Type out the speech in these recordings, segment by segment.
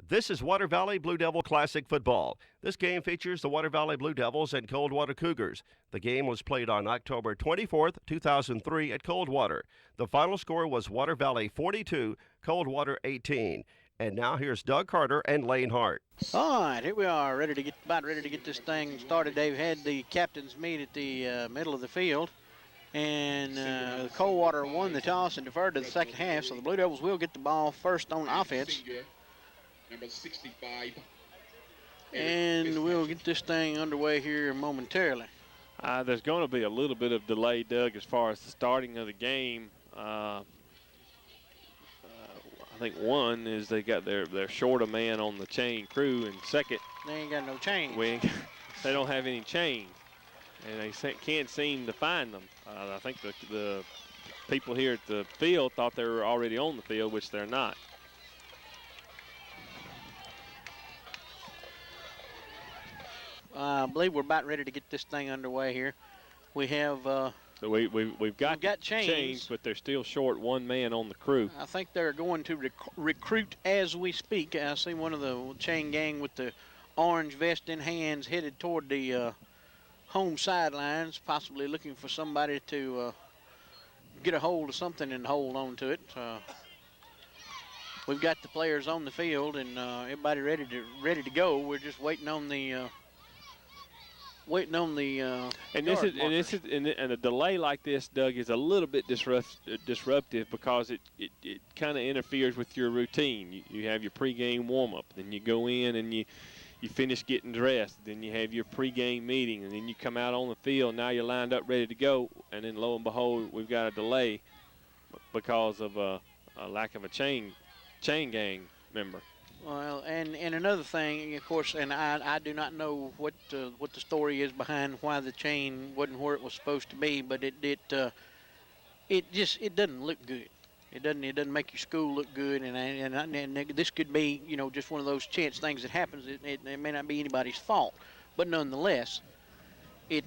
This is Water Valley Blue Devil Classic Football. This game features the Water Valley Blue Devils and Coldwater Cougars. The game was played on October 24th, 2003 at Coldwater. The final score was Water Valley 42, Coldwater 18. And now here's Doug Carter and Lane Hart. All right, here we are, about ready to get this thing started. They've had the captains meet at the middle of the field. And Coldwater won the toss and deferred to the second half, so the Blue Devils will get the ball first on offense. Number 65. And we'll get this thing underway here momentarily. There's going to be a little bit of delay, Doug, as far as the starting of the game. I think one is they got they're short a man on the chain crew, and second, they ain't got no chain. They don't have any chain, and they can't seem to find them. I think the people here at the field thought they were already on the field, which they're not. I believe we're about ready to get this thing underway here. We have so we've got chains, but they're still short one man on the crew. I think they're going to recruit as we speak. I see one of the chain gang with the orange vest in hands headed toward the home sidelines, possibly looking for somebody to get a hold of something and hold on to it. We've got the players on the field and everybody ready to go. We're just waiting on the and a delay like this, Doug, is a little bit disruptive because it kind of interferes with your routine. You have your pregame warm-up, then you go in and you finish getting dressed, then you have your pregame meeting, and then you come out on the field. Now you're lined up ready to go, and then lo and behold, we've got a delay because of a lack of a chain gang member. Well, and another thing, of course, and I do not know what the story is behind why the chain wasn't where it was supposed to be, but it doesn't look good. It doesn't make your school look good, and this could be just one of those chance things that happens. It may not be anybody's fault, but nonetheless, it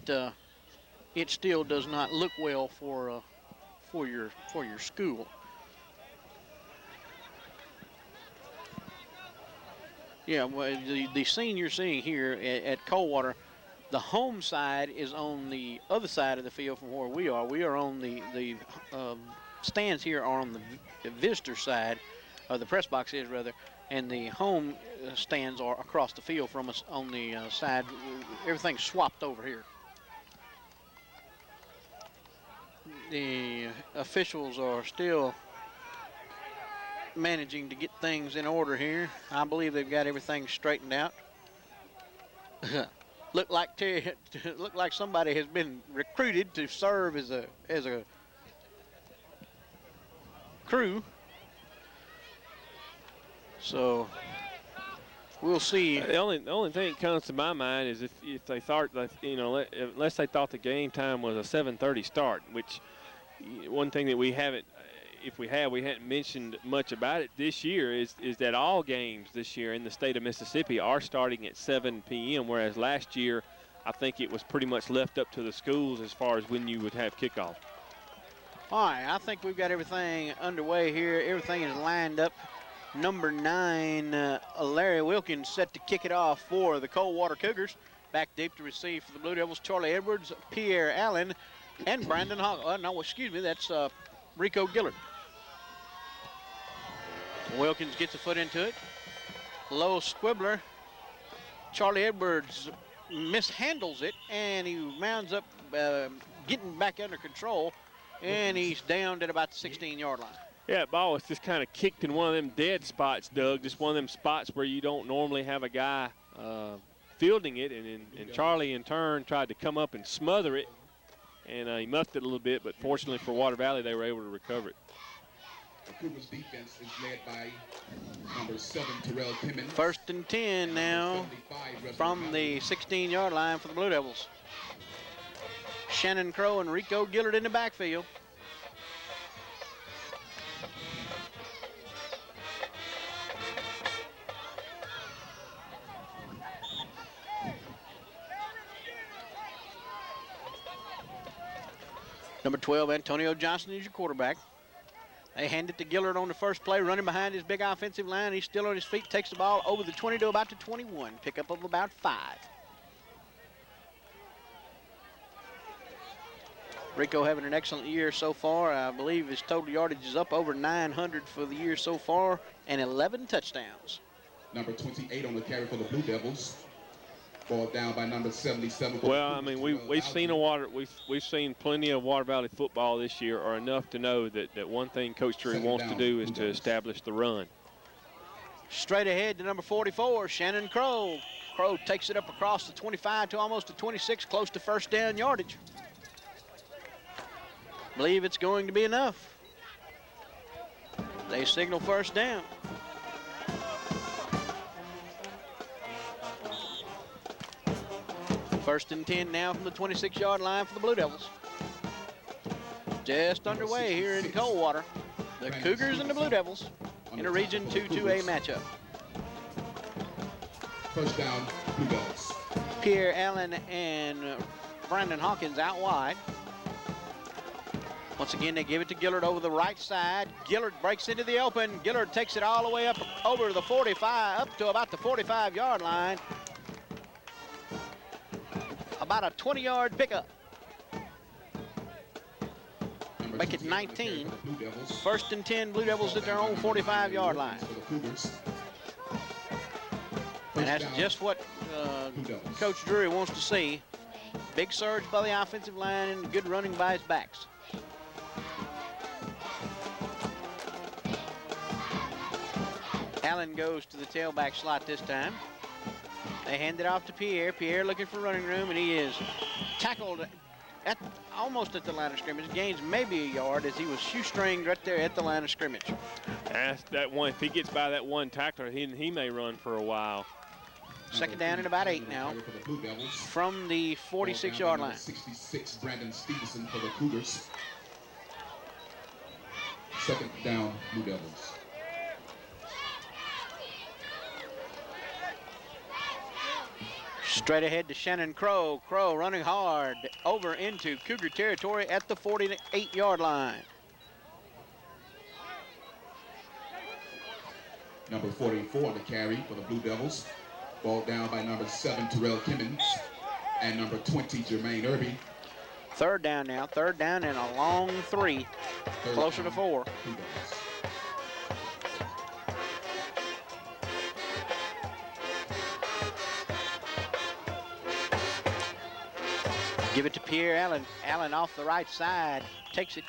still does not look well for your school. Yeah, well, the scene you're seeing here at Coldwater, the home side is on the other side of the field from where we are. We are on the stands here are on the visitor side, or the press box is rather, and the home stands are across the field from us on the side. Everything's swapped over here. The officials are still managing to get things in order here. I believe they've got everything straightened out. Look like somebody has been recruited to serve as a crew. So we'll see. The only thing that comes to my mind is if they thought that unless they thought the game time was a 7:30 start, which one thing that we haven't. If we hadn't mentioned much about it this year, is that all games this year in the state of Mississippi are starting at 7 p.m., whereas last year I think it was pretty much left up to the schools as far as when you would have kickoff. All right, I think we've got everything underway here. Everything is lined up. Number 9, Larry Wilkins, set to kick it off for the Coldwater Cougars. Back deep to receive for the Blue Devils, Charlie Edwards, Pierre Allen, and Brandon Hogg. That's Rico Gillard. Wilkins gets a foot into it. Low squibbler. Charlie Edwards mishandles it, and he mounds up getting back under control, and he's downed at about the 16-yard line. Yeah, ball was just kind of kicked in one of them dead spots, Doug, just one of them spots where you don't normally have a guy fielding it, and Charlie in turn tried to come up and smother it, and he muffed it a little bit, but fortunately for Water Valley, they were able to recover it. The Cougars defense is led by number 7, Terrell Timmons. 1st and 10 now from the 16-yard line for the Blue Devils. Shannon Crow and Rico Gillard in the backfield. Number 12, Antonio Johnson is your quarterback. They hand it to Gillard on the first play, running behind his big offensive line. He's still on his feet, takes the ball over the 20 to about the 21. Pickup of about 5. Rico having an excellent year so far. I believe his total yardage is up over 900 for the year so far, and 11 touchdowns. Number 28 on the carry for the Blue Devils. Ball down by number 77. Well, I mean, we've seen plenty of Water Valley football this year, or enough to know that one thing Coach Drury wants to do is to establish the run. Straight ahead to number 44, Shannon Crow. Crow takes it up across the 25 to almost the 26, close to first down yardage. Believe it's going to be enough. They signal first down. First and 10 now from the 26-yard line for the Blue Devils. Just underway here in Coldwater. The Cougars and the Blue Devils in a Region 2-2A matchup. First down, Blue Devils. Pierre Allen and Brandon Hawkins out wide. Once again, they give it to Gillard over the right side. Gillard breaks into the open. Gillard takes it all the way up over the 45, up to about the 45-yard line. About a 20-yard pickup. Make it 19. First and 10, Blue Devils at their own 45-yard line. And that's just what Coach Drury wants to see. Big surge by the offensive line and good running by his backs. Allen goes to the tailback slot this time. They hand it off to Pierre. Pierre looking for running room, and he is tackled almost at the line of scrimmage. Gains maybe a yard as he was shoestringed right there at the line of scrimmage. That's that one. If he gets by that one tackler, he may run for a while. Second down and about 8 now from the 46-yard line. 66, Brandon Stevenson for the Cougars. Second down, Blue Devils. Straight ahead to Shannon Crow. Crow running hard over into Cougar territory at the 48-yard line. Number 44 on the carry for the Blue Devils. Ball down by number 7, Terrell Kimmons, and number 20, Jermaine Irby. Third down now. Third down and a long 3. Closer to 4. Blue Devils. Give it to Pierre Allen. Allen off the right side. Takes it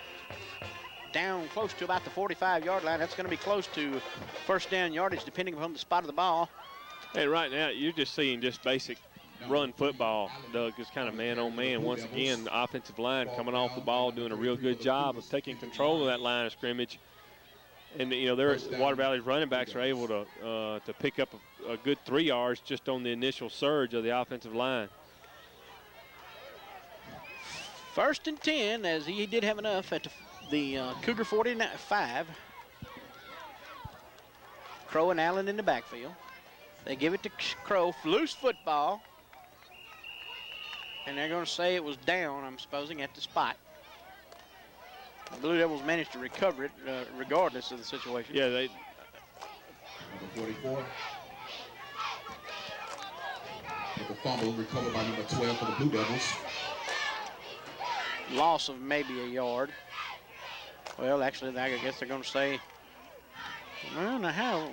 down close to about the 45-yard line. That's going to be close to first down yardage depending upon the spot of the ball. Hey, right now you're just seeing just basic run football, Doug. Just kind of man-on-man. Once again, the offensive line coming off the ball, doing a real good job of taking control of that line of scrimmage. And, you know, Water Valley's running backs are able to pick up a good 3 yards just on the initial surge of the offensive line. First and 10, as he did have enough at the Cougar 45. Crow and Allen in the backfield. They give it to Crow, loose football. And they're going to say it was down, I'm supposing, at the spot. The Blue Devils managed to recover it regardless of the situation. Yeah, they. Number 44. With the fumble recovered by number 12 for the Blue Devils. Loss of maybe a yard. Well, actually, I guess they're going to say, I don't know how.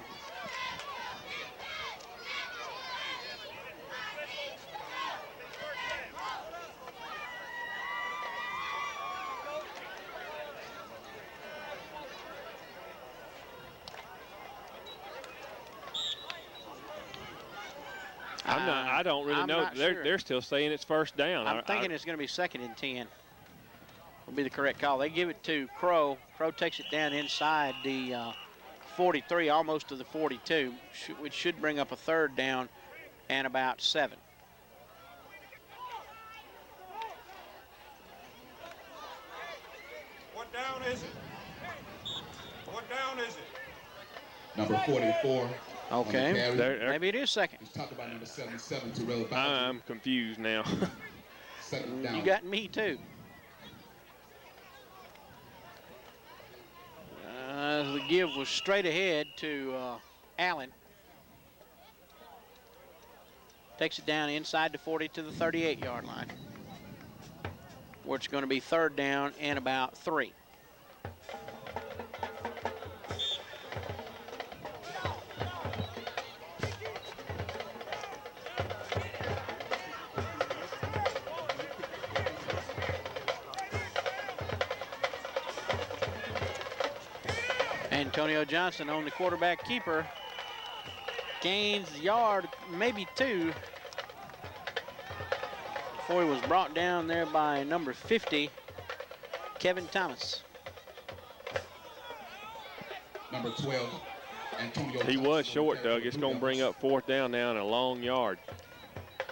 I don't really know. They're still saying it's first down. I'm thinking it's going to be second and 10. Will be the correct call. They give it to Crow. Crow takes it down inside the 43, almost to the 42, which should bring up a third down and about 7. What down is it? What down is it? Number 44. Okay, maybe it is second. Let's talk about number 77, Terrell Bowser. I'm confused now. Second down. You got me too. give was straight ahead to Allen. Takes it down inside the 40 to the 38-yard line, where it's going to be 3rd down and about 3. Antonio Johnson on the quarterback keeper. Gains a yard, maybe 2, before he was brought down there by number 50, Kevin Thomas. Number 12, Antonio He was short, Doug. It's going to bring up 4th down now and a long yard.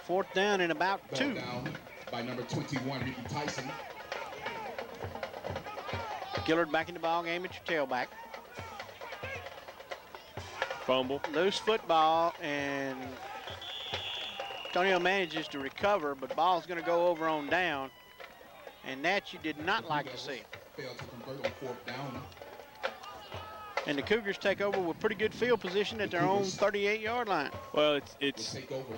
4th down and about 2. Down by number 21, Ricky Tyson. Gillard back in the ball game at your tailback. Fumble. Loose football, and Antonio manages to recover, but ball's going to go over on down, and that you did not like to see. Failed to convert on 4th down. And the Cougars take over with pretty good field position at their own 38-yard line. Well, it's Take over.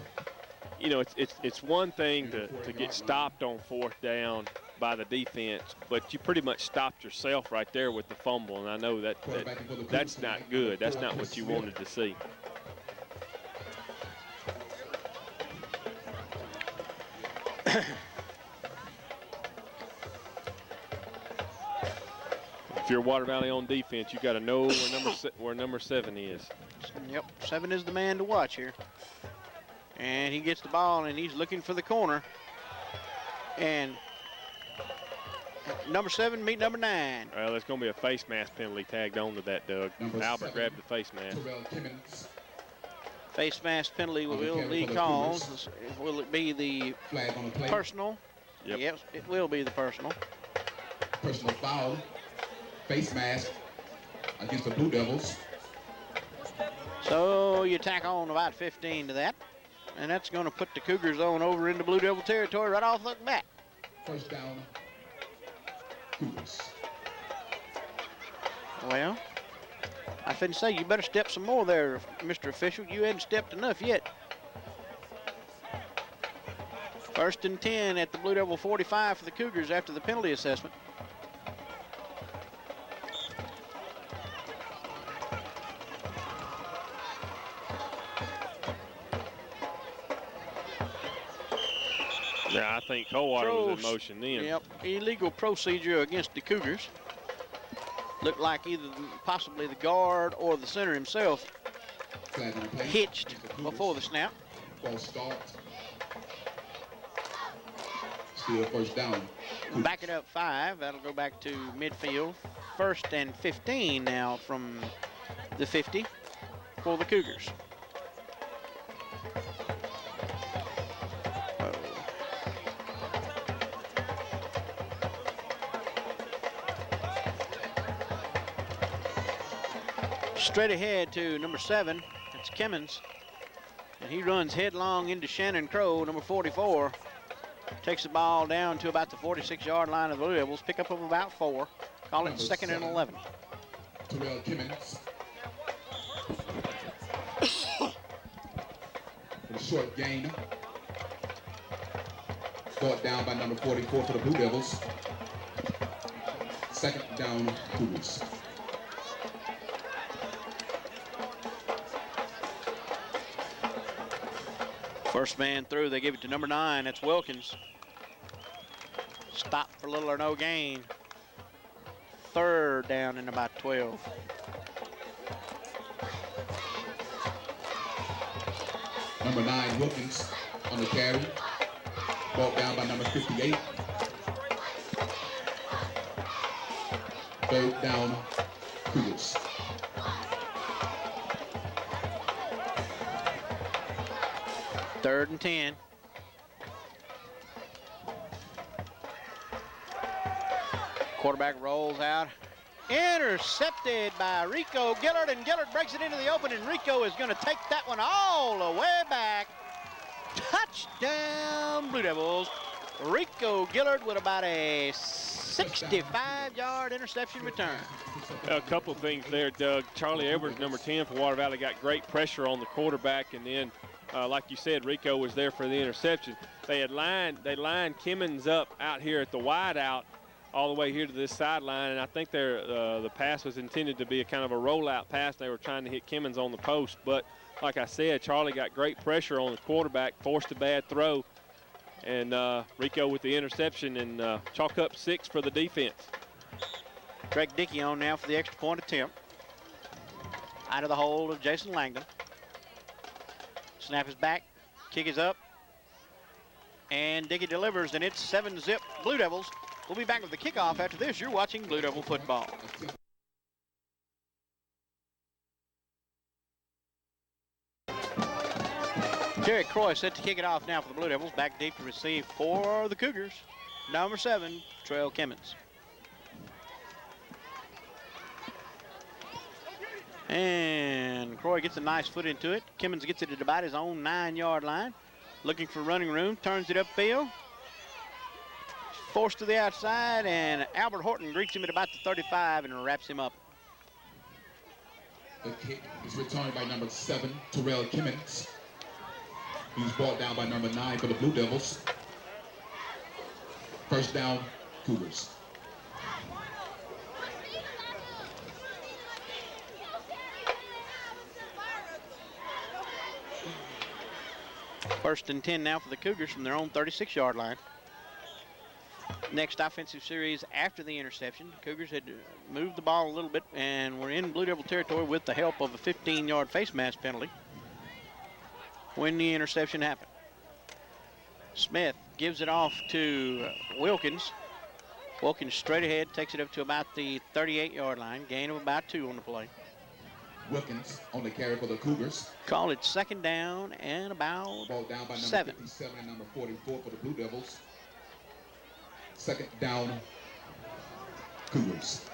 you know, it's one thing to get stopped on 4th down by the defense, but you pretty much stopped yourself right there with the fumble, and I know that's not good. That's not what you wanted to see. If you're Water Valley on defense, you got to know where number 7 is. Yep, 7 is the man to watch here. And he gets the ball, and he's looking for the corner. And number 7 meet number 9. Well, there's going to be a face mask penalty tagged on to that, Doug. Number Albert 7, grabbed the face mask. Face mask penalty will be called. Will it be the Flag on the play. personal? Yep. Yes, it will be the personal. Personal foul. Face mask against the Blue Devils. So you tack on about 15 to that. And that's going to put the Cougars on over into Blue Devil territory right off the bat. 1st down, Cougars. Well, I finna say you better step some more there, Mr. Official. You hadn't stepped enough yet. 1st and 10 at the Blue Devil 45 for the Cougars after the penalty assessment. Yeah, I think Coldwater was in motion then. Yep, illegal procedure against the Cougars. Looked like either possibly the guard or the center himself Flag on the play. hitched before the snap. False start. Still 1st down. Cougars. Back it up 5. That'll go back to midfield. 1st and 15 now from the 50 for the Cougars. Straight ahead to number 7. It's Kimmons. And he runs headlong into Shannon Crow, number 44. Takes the ball down to about the 46-yard line of the Blue Devils. Pick up of about 4. Call it 2nd and 11. Terrell Kimmons. For the short gain. Brought down by number 44 for the Blue Devils. 2nd down, Cougars. First man through, they give it to number 9. That's Wilkins. Stop for little or no gain. 3rd down and about 12. Number 9, Wilkins on the carry. Brought down by number 58. 3rd down, Cougars. Third and 10. Quarterback rolls out. Intercepted by Rico Gillard, and Gillard breaks it into the open, and Rico is going to take that one all the way back. Touchdown, Blue Devils. Rico Gillard with about a 6 65-yard interception return. A couple of things there, Doug. Charlie Edwards, number 10 for Water Valley, got great pressure on the quarterback, and then, like you said, Rico was there for the interception. They lined Kimmons up out here at the wide out, all the way here to this sideline, and I think the pass was intended to be a kind of a rollout pass. They were trying to hit Kimmons on the post, but like I said, Charlie got great pressure on the quarterback, forced a bad throw, and Rico with the interception, and chalk up 6 for the defense. Greg Dickey on now for the extra point attempt. Out of the hold of Jason Langdon. Snap is back, kick is up, and Dickey delivers, and it's 7-zip Blue Devils. We'll be back with the kickoff after this. You're watching Blue Devil football. Jerry Croy set to kick it off now for the Blue Devils. Back deep to receive for the Cougars. Number 7, Trail Kimmons. And Croy gets a nice foot into it. Kimmons gets it at about his own 9-yard line. Looking for running room, turns it upfield. Forced to the outside, and Albert Horton greets him at about the 35 and wraps him up. The kick is returned by number 7, Terrell Kimmons. He's brought down by number 9 for the Blue Devils. First down, Cougars. First and 10 now for the Cougars from their own 36-yard line. Next offensive series after the interception. Cougars had moved the ball a little bit and were in Blue Devil territory with the help of a 15-yard face mask penalty when the interception happened. Smith gives it off to Wilkins. Wilkins straight ahead, takes it up to about the 38-yard line, gain of about 2 on the play. Wilkins on the carry for the Cougars. Call it second down and about Ball down by number 7. 57 and number 44 for the Blue Devils. Second down, Cougars.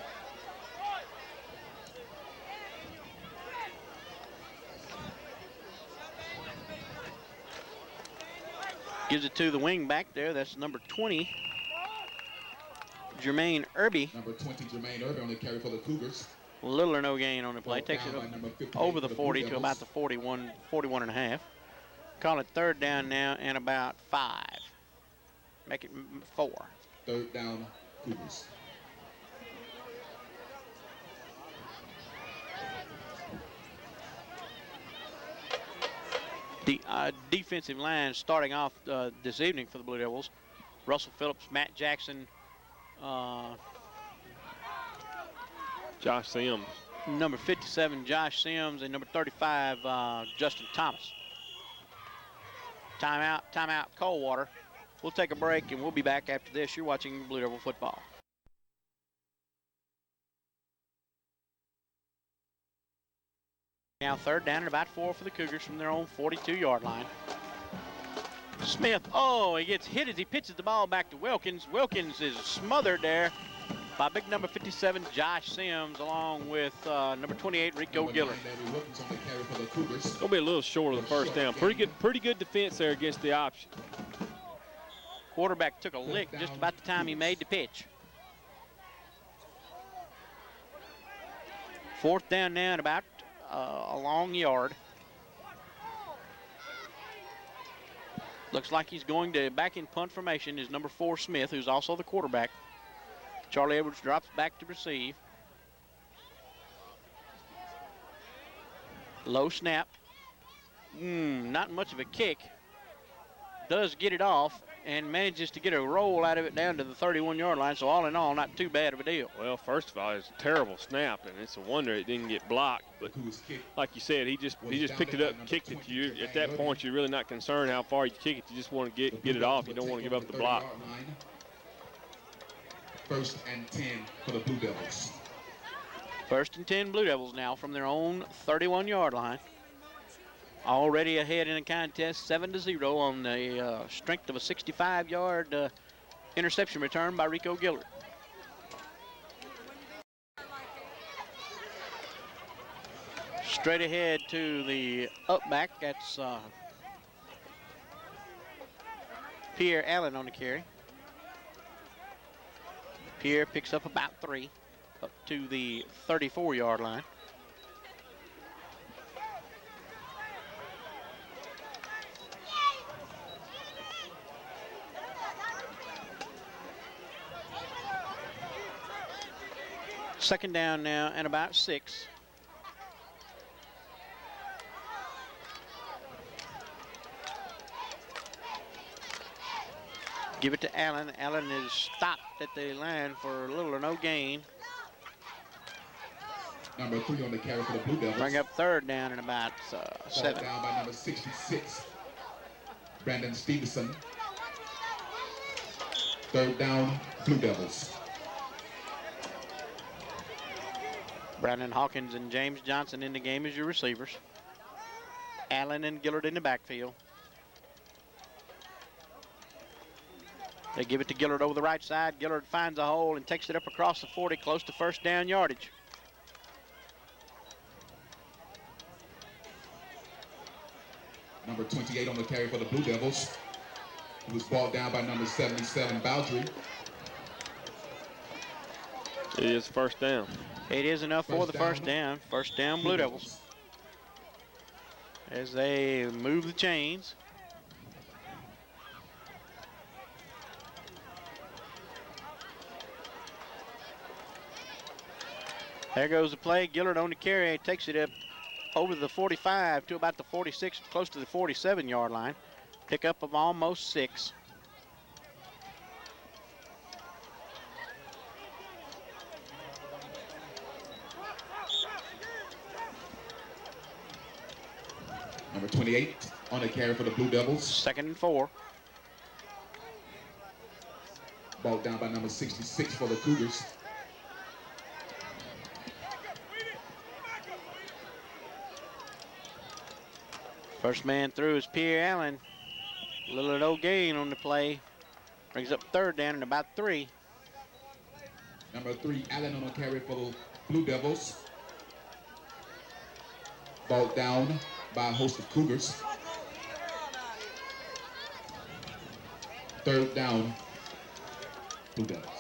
Gives it to the wing back there. That's number 20, Jermaine Irby. Number 20, Jermaine Irby on the carry for the Cougars. Little or no gain on the play. Ball Takes down it by up number 58 over the for 40 Blue to Devils. about the 41 and a half. Call it third down now and about 5. Make it 4. Third down, Cougars. The defensive line starting off this evening for the Blue Devils. Russell Phillips, Matt Jackson, Josh Sims. number 57, Josh Sims, and number 35, Justin Thomas. Timeout, Coldwater. We'll take a break, and we'll be back after this. You're watching Blue Devil football. Now third down and about 4 for the Cougars from their own 42-yard line. Smith, he gets hit as he pitches the ball back to Wilkins. Wilkins is smothered there by big number 57, Josh Sims, along with number 28, Rico Gillard. Gonna be a little short of the first down. Pretty good defense there against the option. Quarterback took a lick just about the time he made the pitch. Fourth down now and about a long yard. Looks like he's going to back in punt formation is number 4, Smith, who's also the quarterback. Charlie Edwards drops back to receive. Low snap. Not much of a kick. Does get it off and manages to get a roll out of it down to the 31-yard line. So all in all, not too bad of a deal. Well, first of all, it's a terrible snap, and it's a wonder it didn't get blocked. But like you said, he just picked it up and kicked it to you. At that point, you're really not concerned how far you kick it. You just want to get it off. You don't want to give up the block. First and 10 for the Blue Devils. First and 10 Blue Devils now from their own 31-yard line. Already ahead in the contest, 7-0 on the strength of a 65-yard interception return by Rico Gillard. Straight ahead to the up back. That's Pierre Allen on the carry. Pierre picks up about 3, up to the 34-yard line. Second down now and about 6. Give it to Allen. Allen is stopped at the line for a little or no gain. Number 3 on the carry for the Blue Devils. Bring up third down and about 7. Ball down by number 66, Brandon Stevenson. Third down, Blue Devils. Brandon Hawkins and James Johnson in the game as your receivers. Allen and Gillard in the backfield. They give it to Gillard over the right side. Gillard finds a hole and takes it up across the 40, close to first down yardage. Number 28 on the carry for the Blue Devils. He was brought down by number 77, Bowdry. It is first down. It is enough for the first down. First down, Blue Devils. As they move the chains. There goes the play. Gillard on the carry, takes it up over the 45 to about the 46, close to the 47-yard line. Pick up of almost 6. Number 28 on the carry for the Blue Devils. Second and 4. Ball down by number 66 for the Cougars. First man through is Pierre Allen. Little or no gain on the play. Brings up third down and about 3. Number 3, Allen on the carry for the Blue Devils. Ball down by a host of Cougars. Third down, Blue Devils.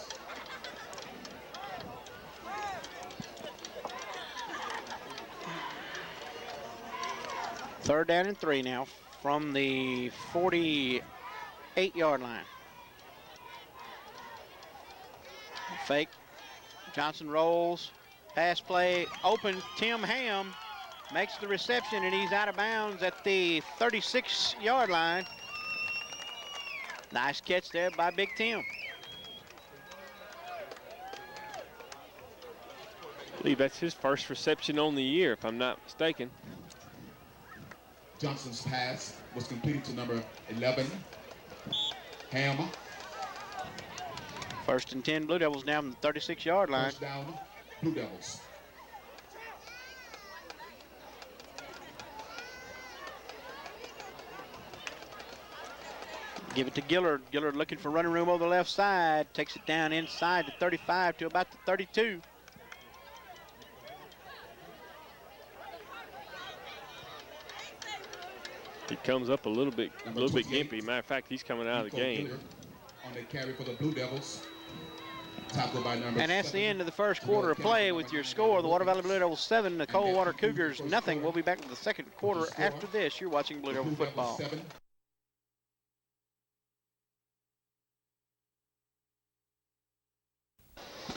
Third down and 3 now from the 48-yard line. Fake. Johnson rolls. Pass play. Open. Tim Ham makes the reception, and he's out of bounds at the 36-yard line. Nice catch there by Big Tim. I believe that's his first reception on the year, if I'm not mistaken. Johnson's pass was completed to number 11, Ham. First and 10, Blue Devils down the 36-yard line. First down, Blue Devils. Give it to Gillard. Gillard looking for running room over the left side. Takes it down inside the 35 to about the 32. He comes up a little bit gimpy. Matter of fact, he's coming out of the game. On the carry for the Blue Devils. Tackled by number And that's 7. the end of the first quarter of play with your score. The Water Valley Blue Devils 7, the Coldwater Cougars nothing. We'll be back with the second quarter after this. You're watching Blue Devil football. 7.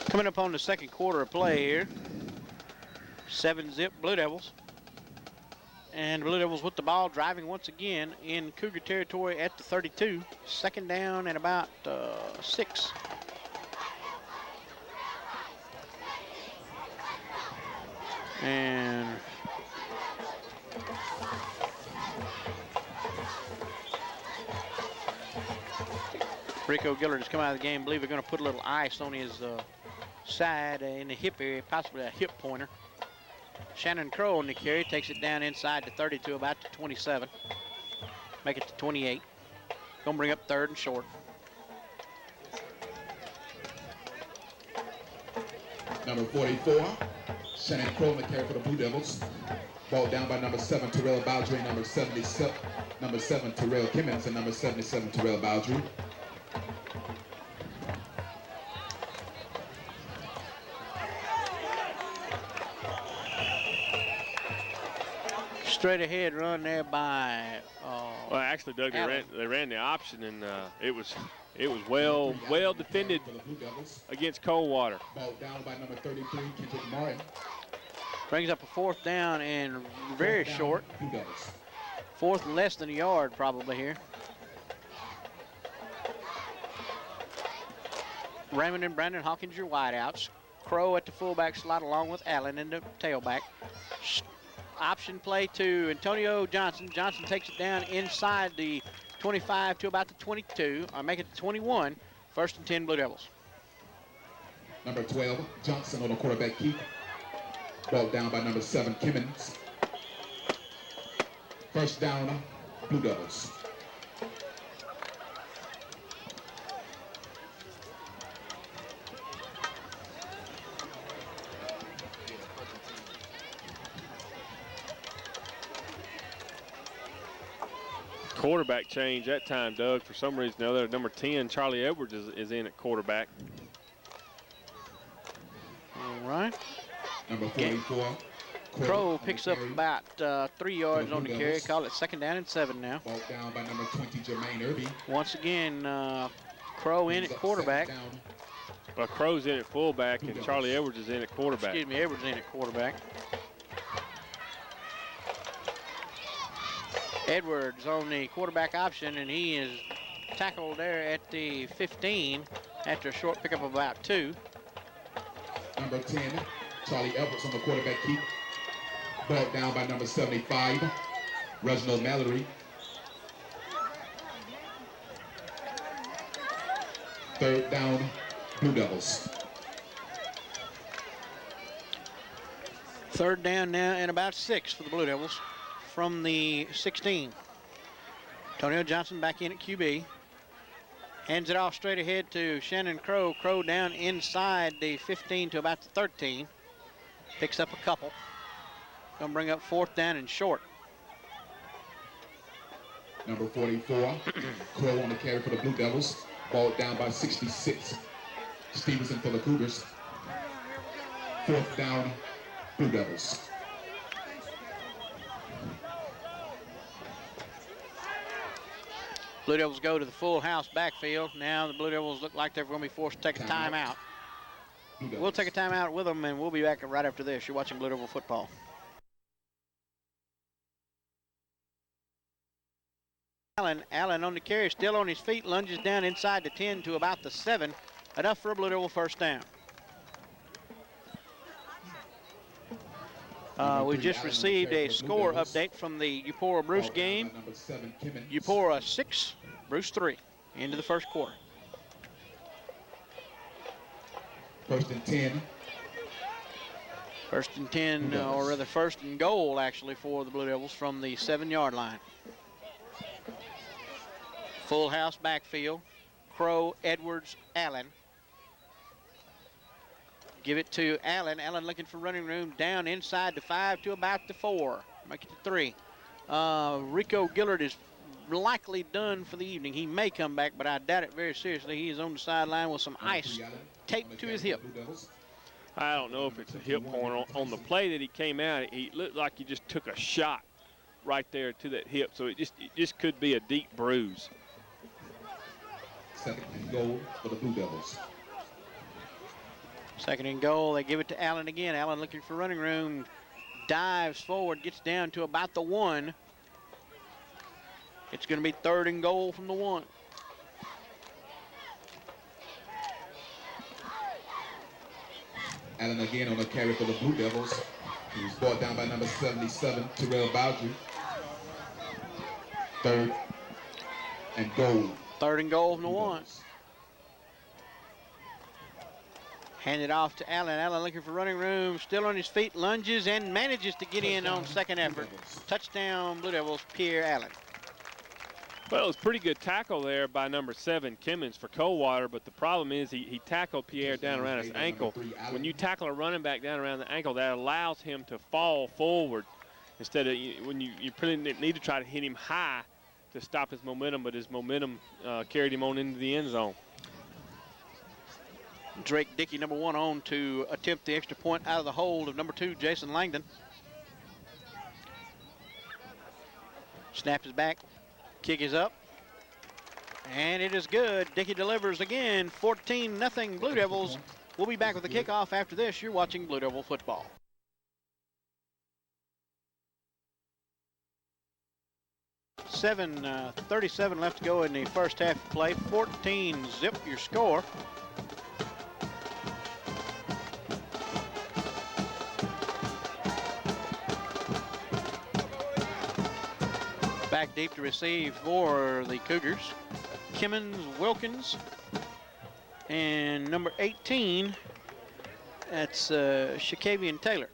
Coming up on the second quarter of play here. 7-zip Blue Devils. And the Blue Devils with the ball, driving once again in Cougar territory at the 32. Second down and about 6. And Rico Gillard has come out of the game. I believe they're going to put a little ice on his side in the hip area, possibly a hip pointer. Shannon Crow on the carry, takes it down inside to 32, about to 27. Make it to 28. Gonna bring up third and short. Number 44, Shannon Crow on the carry for the Blue Devils. Ball down by number 7, Terrell Bowdry, number 7, Terrell Kimmins, and number 77, Terrell Bowdry. Straight ahead run there by. Well, actually, Doug, Allen. they ran the option, and it was well defended against Coldwater. Ball down by number 33, Kendrick Martin. Brings up a 4th down and very Fourth down, short. Blue Devils. 4th and less than a yard probably here. Raymond and Brandon Hawkins, your wideouts. Crow at the fullback slot along with Allen in the tailback. Option play to Antonio Johnson. Johnson takes it down inside the 25 to about the 22, or make it the 21. 1st and 10 Blue Devils. Number 12, Johnson on the quarterback keep. Ball down by number 7, Kimmons. 1st down, Blue Devils. Quarterback change that time, Doug. For some reason or other, number 10, Charlie Edwards, is in at quarterback. All right. Number 44, Crow picks up about 3 yards on the carry. Call it 2nd down and 7 now. Ball down by number 20, Jermaine Irby. Once again, Crow in at quarterback. Well, Crow's in at fullback, and Charlie Edwards is in at quarterback. Excuse me, Edwards in at quarterback. Edwards on the quarterback option, and he is tackled there at the 15 after a short pickup of about 2. Number 10, Charlie Edwards on the quarterback keep. Ball down by number 75, Reginald Mallory. 3rd down, Blue Devils. 3rd down now and about 6 for the Blue Devils from the 16. Antonio Johnson back in at QB. Hands it off straight ahead to Shannon Crow. Crow down inside the 15 to about the 13. Picks up a couple. Gonna bring up 4th down and short. Number 44, Crow on the carry for the Blue Devils. Ball down by 66. Stevenson for the Cougars. 4th down, Blue Devils. Blue Devils go to the full house backfield. Now the Blue Devils look like they're going to be forced to take a timeout. We'll take a timeout with them, and we'll be back right after this. You're watching Blue Devil football. Allen on the carry, still on his feet, lunges down inside the 10 to about the 7. Enough for a Blue Devil 1st down. We just received a score update from the Eupora Bruce game. Eupora 6, Bruce 3, into the 1st quarter. 1st and 10. 1st and 10, or rather 1st and goal, actually, for the Blue Devils from the 7-yard line. Full house backfield. Crow, Edwards, Allen. Give it to Allen. Allen looking for running room down inside the 5 to about the 4. Make it to 3. Rico Gillard is likely done for the evening. He may come back, but I doubt it very seriously. He is on the sideline with some ice taped to his hip. I don't know if it's a hip horn. On the play that he came out, he looked like he just took a shot right there to that hip. So it just could be a deep bruise. 2nd and goal for the Blue Devils. 2nd and goal. They give it to Allen again. Allen looking for running room. Dives forward, gets down to about the 1. It's going to be 3rd and goal from the 1. Allen again on the carry for the Blue Devils. He was brought down by number 77, Terrell Bowdry. 3rd and goal. 3rd and goal from the 1. Hand it off to Allen. Allen looking for running room. Still on his feet, lunges and manages to get in on 2nd effort. Touchdown, Blue Devils, Pierre Allen. Well, it was pretty good tackle there by number 7, Kimmons, for Coldwater, but the problem is he tackled Pierre down around his ankle. When you tackle a running back down around the ankle, that allows him to fall forward instead of when you really need to try to hit him high to stop his momentum, but his momentum carried him on into the end zone. Drake Dickey, number 1, on to attempt the extra point out of the hold of number 2, Jason Langdon. Snap is back. Kick is up. And it is good. Dickey delivers again. 14-0 Blue Devils. We'll be back with the kickoff after this. You're watching Blue Devil football. .37 left to go in the first half of play. 14-0 your score. Back deep to receive for the Cougars. Kimmons, Wilkins, and number 18, that's Shakavian Taylor.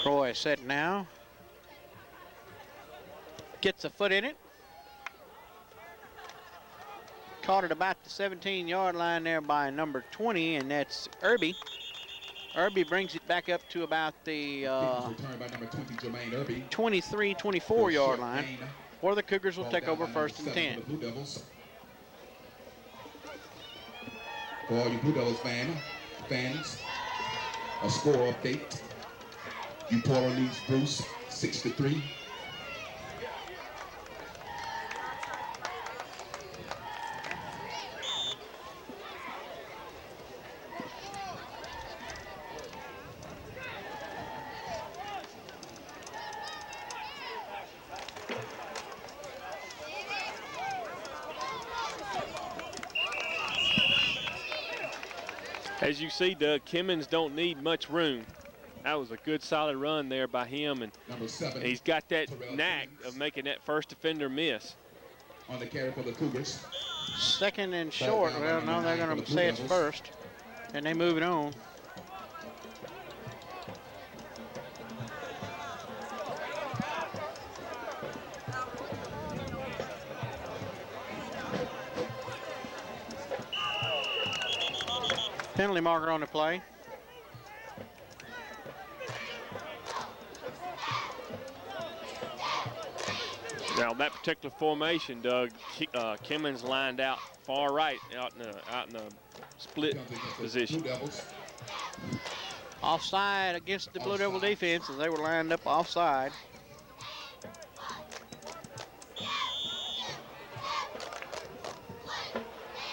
Croy set now. Gets a foot in it. Caught at about the 17-yard line there by number 20, and that's Irby. Irby brings it back up to about the 23, 24-yard line, where the Cougars will take over 1st and 10. For all you Blue Devils fans, a score update. Upora leads Bruce 6-3. As you see, Doug, Kimmons don't need much room. That was a good, solid run there by him, and he's got that knack of making that first defender miss. On the carry for the Cougars. 2nd and short. Well, no, they're going to say it's first, and they move it on. Penalty marker on the play. Now that particular formation, Doug, Kimmons lined out far right, out in the split position. Offside against the Blue Devil defense as they were lined up offside.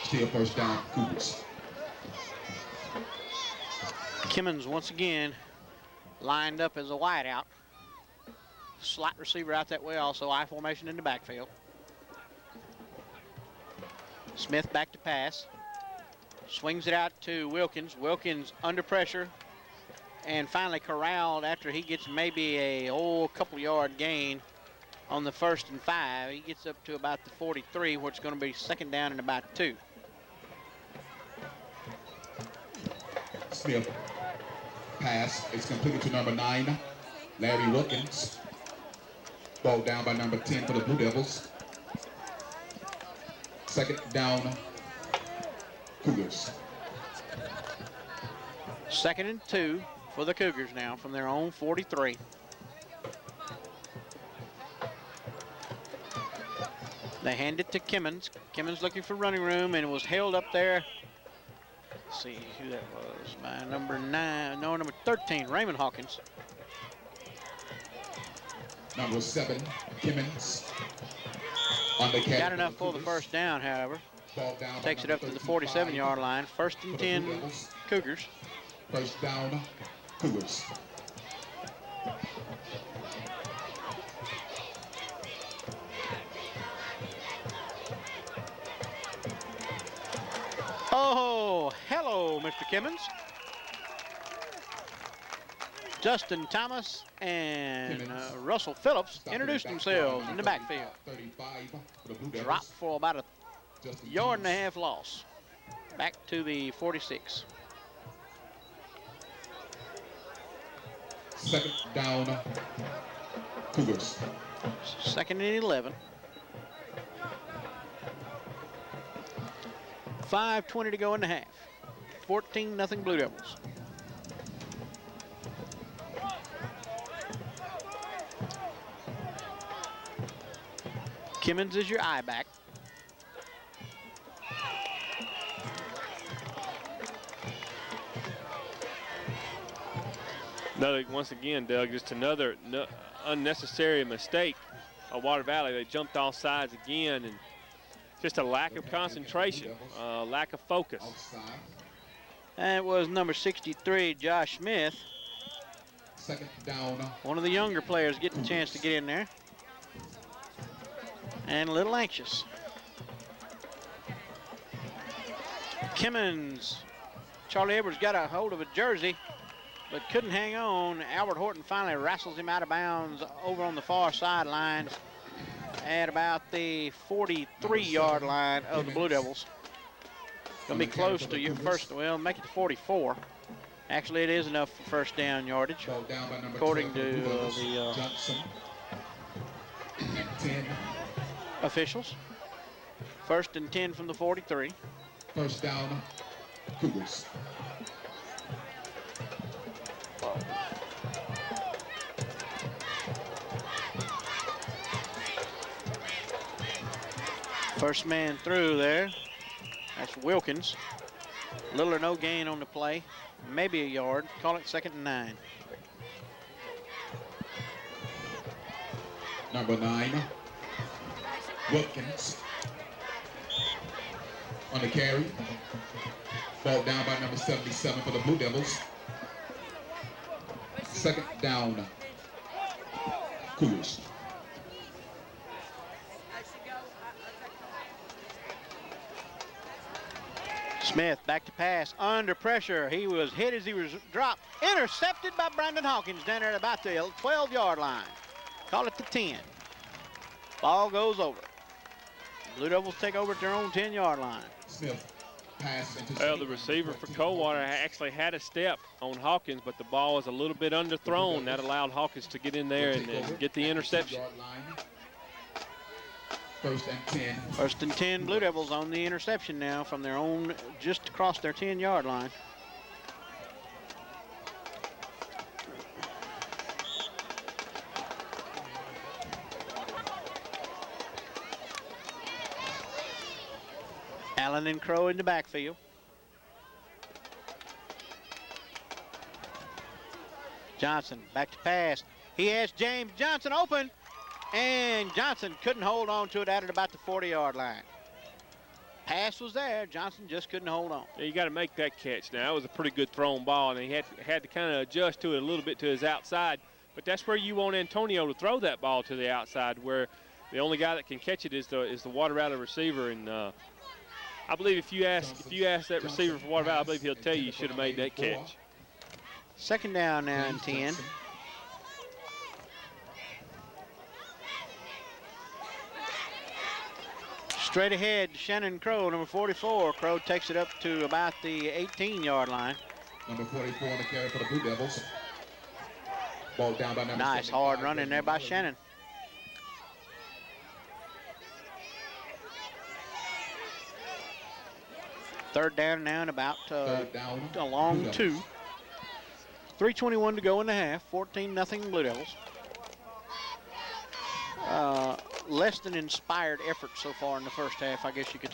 Still first down, Cougars. Kimmons once again lined up as a wideout. Slot receiver out that way also. I formation in the backfield. Smith back to pass. Swings it out to Wilkins. Wilkins under pressure and finally corralled after he gets maybe a couple yard gain on the 1st and 5. He gets up to about the 43, where it's going to be 2nd down and about 2. Smith pass is completed to number 9, Larry Wilkins. Ball down by number 10 for the Blue Devils. 2nd down, Cougars. 2nd and 2 for the Cougars now from their own 43. They hand it to Kimmons. Kimmons looking for running room and was held up there. Let's see who that was. By number 13, Raymond Hawkins. Number 7, Kimmons. On the carry. Got enough for the first down, however. Takes it up to the 47-yard line. 1st and 10, Cougars. First down, Cougars. Oh, hello, Mr. Kimmons. Justin Thomas and Russell Phillips introduced themselves in the backfield. Dropped for about a yard and a half loss. Back to the 46. 2nd down, Cougars. 2nd and 11. 5:20 to go in the half. 14-0 Blue Devils. Kimmons is your eye back. Once again, Doug, just another unnecessary mistake of Water Valley. They jumped off sides again, and just a lack of concentration, lack of focus. And it was number 63, Josh Smith. Second down. One of the younger players getting a chance to get in there. And a little anxious. Kimmons. Charlie Edwards got a hold of a jersey, but couldn't hang on. Albert Horton finally wrestles him out of bounds over on the far sideline at about the 43-yard line of the Blue Devils. Gonna be close to your first, well, make it to 44. Actually, it is enough for first down yardage, according to the officials. First and 10 from the 43. First down, Cougars. First man through there. That's Wilkins. Little or no gain on the play. Maybe a yard. Call it 2nd and 9. Number 9, Wilkins. On the carry. Ball down by number 77 for the Blue Devils. Second down, Cougars. Smith back to pass, under pressure. He was hit as he was dropped. Intercepted by Brandon Hawkins down there at about the 12-yard line. Call it the 10. Ball goes over. Blue Devils take over at their own 10-yard line. Smith, pass into Well, the receiver for Coldwater actually had a step on Hawkins, but the ball was a little bit underthrown. That allowed Hawkins to get in there and get the interception. First and 10. First and 10, Blue Devils on the interception now from their own, just across their 10-yard line. Allen and Crow in the backfield. Johnson back to pass. He has James Johnson open. And Johnson couldn't hold on to it at about the 40-yard line. Pass was there. Johnson just couldn't hold on. Yeah, you got to make that catch now. That was a pretty good thrown ball, and he had to kind of adjust to it a little bit to his outside. But that's where you want Antonio to throw that ball to the outside, where the only guy that can catch it is the Water Valley receiver. And I believe if you ask that receiver for Water Valley, I believe he'll tell you should have made that catch. Second down now and 10. Straight ahead, Shannon Crow, number 44. Crow takes it up to about the 18-yard line. Number 44 on the carry for the Blue Devils. Ball down by number Nice hard run in there by Shannon. Third down now and about a long 2. 3:21 to go in the half. 14-0 Blue Devils. Less than inspired effort so far in the first half, I guess you could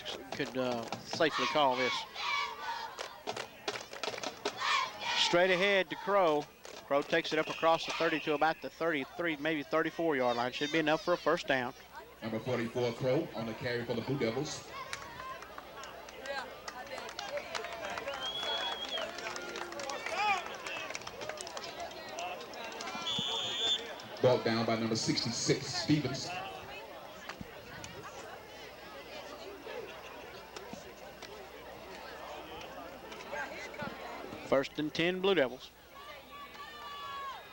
safely call this. Straight ahead to Crow. Crow takes it up across the 30 to about the 33, maybe 34-yard line. Should be enough for a first down. Number 44, Crow, on the carry for the Blue Devils. Ball down by number 66, Stevens. First and 10, Blue Devils.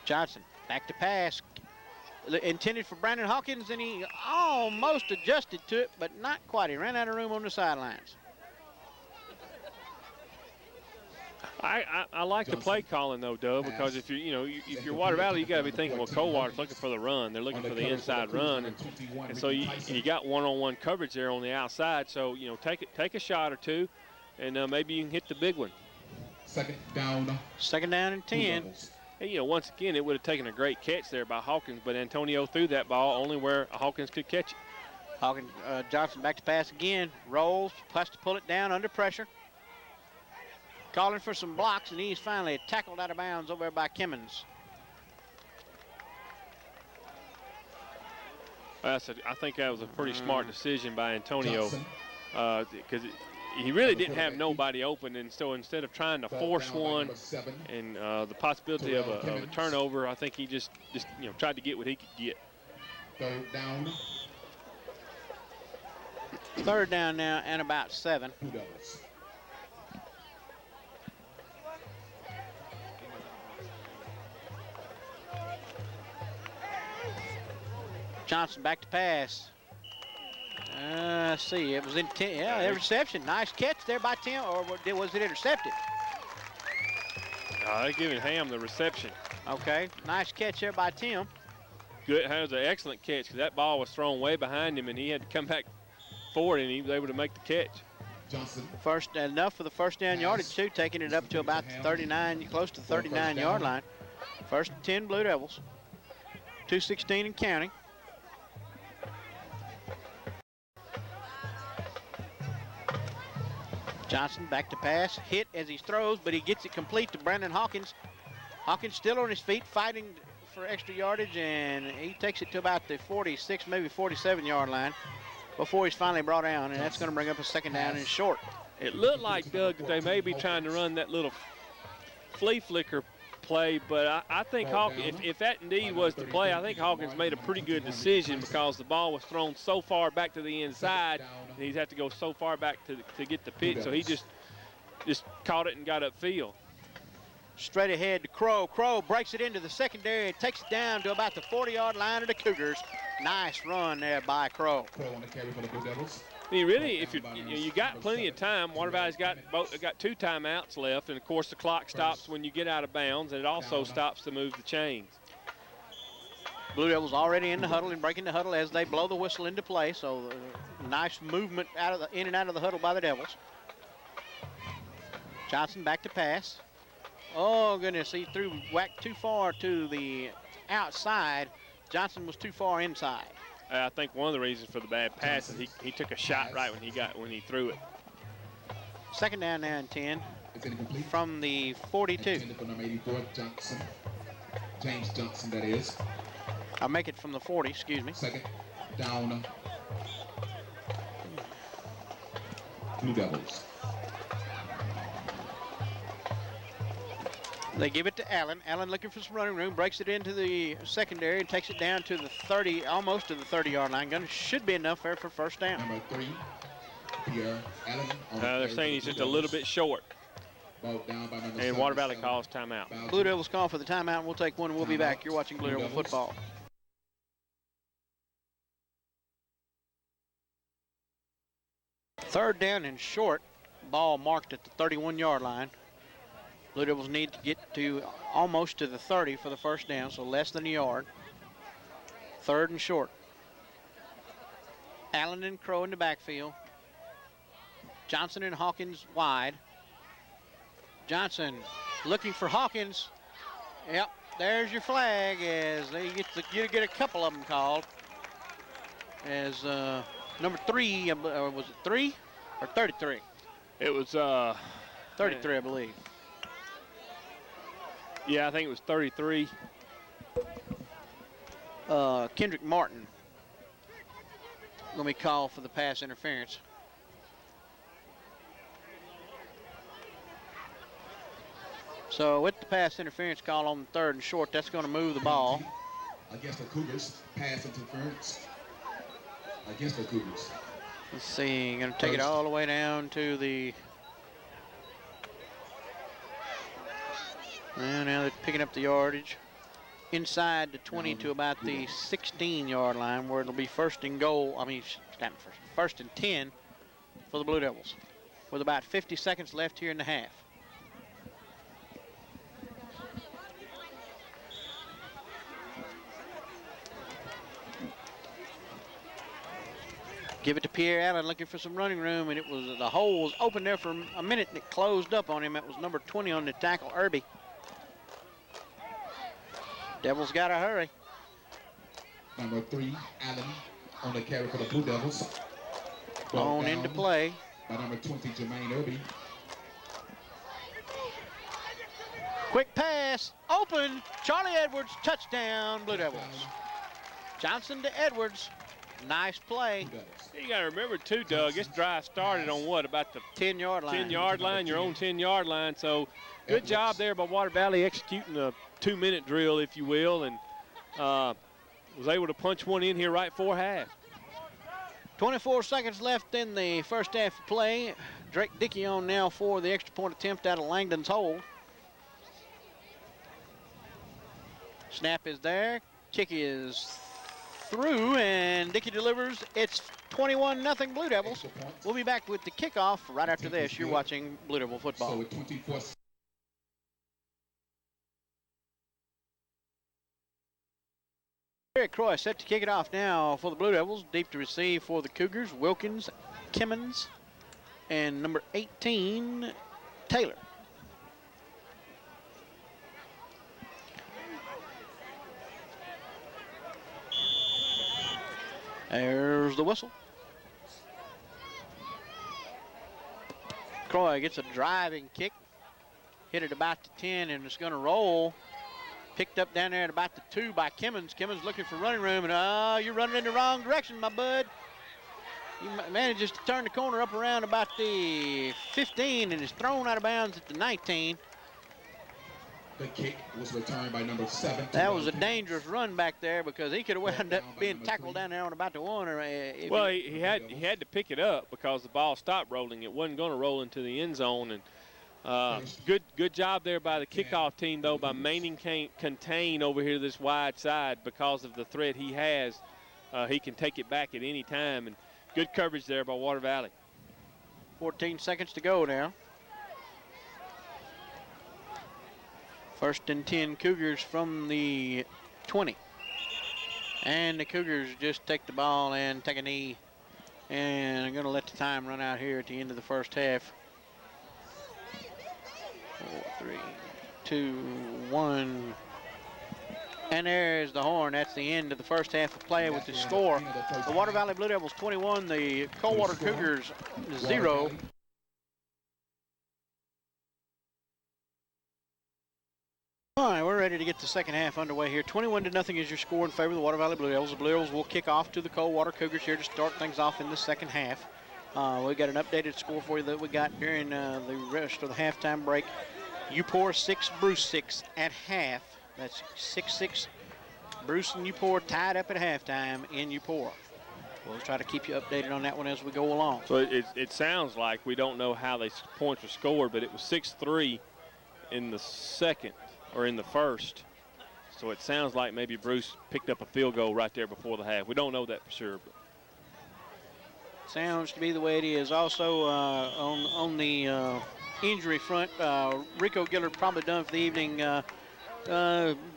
Johnson back to pass. Intended for Brandon Hawkins, and he almost adjusted to it, but not quite. He ran out of room on the sidelines. I like the play calling though, Doug, because if you're Water Valley, you got to be thinking, well, Coldwater's looking for the run. They're looking for the inside run, and so you got one-on-one coverage there on the outside. So take a shot or two, and maybe you can hit the big one. Second down. Second down and 10. And, once again, it would have taken a great catch there by Hawkins, but Antonio threw that ball only where Hawkins could catch it. Johnson back to pass again. Rolls, has to pull it down under pressure. Calling for some blocks, and he's finally tackled out of bounds over by Kimmons. I think that was a pretty smart decision by Antonio, because he really didn't have nobody open, and so instead of trying to force one and the possibility of a turnover, I think he just tried to get what he could get. Third down. Third down now and about 7. Blue Devils. Johnson back to pass. Let's see, it was intent. Yeah, interception. Nice catch there by Tim, or was it intercepted? They're giving Ham the reception. Okay, nice catch there by Tim. Good, that was an excellent catch, because that ball was thrown way behind him, and he had to come back forward, and he was able to make the catch. Johnson. Enough for the first down yardage too, taking it up to about the 39, close to the 39-yard line. First and 10 Blue Devils. 2:16 and counting. Johnson back to pass, hit as he throws, but he gets it complete to Brandon Hawkins. Hawkins still on his feet, fighting for extra yardage, and he takes it to about the 46, maybe 47-yard line before he's finally brought down, and that's going to bring up a second down and short. It looked like, Doug, that they may be trying to run that little flea flicker play, but I think Hawkins, if that indeed was the play, I think Hawkins made a pretty good decision, because the ball was thrown so far back to the inside, and he'd have to go so far back to get the pitch, so he just caught it and got upfield. Straight ahead to Crow. Crow breaks it into the secondary and takes it down to about the 40-yard line of the Cougars. Nice run there by Crow. Crow on the carry for the Blue Devils. Really, if you got plenty of time, Water Valley's got 2 timeouts left, and of course the clock stops when you get out of bounds, and it also stops to move the chains. Blue Devils already in the huddle and breaking the huddle as they blow the whistle into play. So nice movement in and out of the huddle by the Devils. Johnson back to pass. Oh goodness, he whacked too far to the outside. Johnson was too far inside. I think one of the reasons for the bad pass is he took a shot right when he threw it. Second down now and 10 It's incomplete. from the 42. Intended for number 84, Johnson. James Johnson, that is. I'll make it from the 40, excuse me. Second down. Blue Devils. They give it to Allen. Allen looking for some running room, breaks it into the secondary and takes it down to the 30, almost to the 30-yard line. Should be enough there for first down. Number 3, Pierre Allen. They're saying he's just a little bit short. Ball down by number And Water Valley calls timeout. Blue Devils call for the timeout, and we'll take one, and we'll be back. You're watching Blue Devil football. Third down and short. Ball marked at the 31-yard line. Blue Devils need to get to almost to the 30 for the first down, so less than a yard. Third and short. Allen and Crow in the backfield. Johnson and Hawkins wide. Johnson looking for Hawkins. Yep, there's your flag as you get a couple of them called. As number 3, was it 3 or 33? It was 33, I believe. Yeah, I think it was 33. Kendrick Martin going to be called for the pass interference. So with the pass interference call on third and short, that's going to move the ball. Against the Cougars, pass interference. Against the Cougars. Let's see, going to take it all the way down to the... Well, now they're picking up the yardage. Inside the 20 to about the 16-yard line, where it'll be first and goal. I mean, first and 10 for the Blue Devils, with about 50 seconds left here in the half. Give it to Pierre Allen, looking for some running room, and the hole was open there for a minute, and it closed up on him. It was number 20 on the tackle, Irby. Devils got to hurry. Number 3, Allen On the carry for the Blue Devils. On into play. By number 20, Jermaine Irby. Quick pass, open, Charlie Edwards, touchdown, Blue Devils. Johnson to Edwards, nice play. You got to remember too, Doug, this drive started on what, about the 10-yard line. 10-yard line, your own 10-yard line. So good job there by Water Valley executing a 2-minute drill, if you will, and was able to punch one in here right before half. 24 seconds left in the first half of play. Drake Dickey on now for the extra point attempt out of Langdon's hold. Snap is there, kick is through, and Dickey delivers. It's 21-0 Blue Devils. We'll be back with the kickoff right after this. You're watching Blue Devil football. So with 24 Eric Croy set to kick it off now for the Blue Devils. Deep to receive for the Cougars, Wilkins, Kimmons, and number 18, Taylor. There's the whistle. Croy gets a driving kick. Hit it about the 10, and it's going to roll. Picked up down there at about the 2 by Kimmons. Kimmons looking for running room, and you're running in the wrong direction, my bud. He manages to turn the corner up around about the 15 and is thrown out of bounds at the 19. The kick was returned by number 7. That was a dangerous run back there because he could have wound up being tackled down there on about the 1. Well, he had to pick it up because the ball stopped rolling. It wasn't going to roll into the end zone. And good job there by the kickoff team, though, by contain over here this wide side because of the threat he has. He can take it back at any time. And good coverage there by Water Valley. 14 seconds to go now. First and 10 Cougars from the 20. And the Cougars just take the ball and take a knee. And I'm going to let the time run out here at the end of the first half. 4, 3, 2, 1. And there's the horn. That's the end of the first half of play with the score. The Water Valley Blue Devils 21, the Coldwater Cougars 0. All right, we're ready to get the second half underway here. 21-0 is your score in favor of the Water Valley Blue Devils. The Blue Devils will kick off to the Coldwater Cougars here to start things off in the second half. We got an updated score for you that we got during the rest of the halftime break. Upor 6, Bruce 6 at half. That's 6-6. Bruce and Upor tied up at halftime in Upor. We'll try to keep you updated on that one as we go along. So it sounds like we don't know how the points were scored, but it was 6-3 in the second or in the first. So it sounds like maybe Bruce picked up a field goal right there before the half. We don't know that for sure. But sounds to be the way it is. Also on the injury front, Rico Gillard probably done for the evening.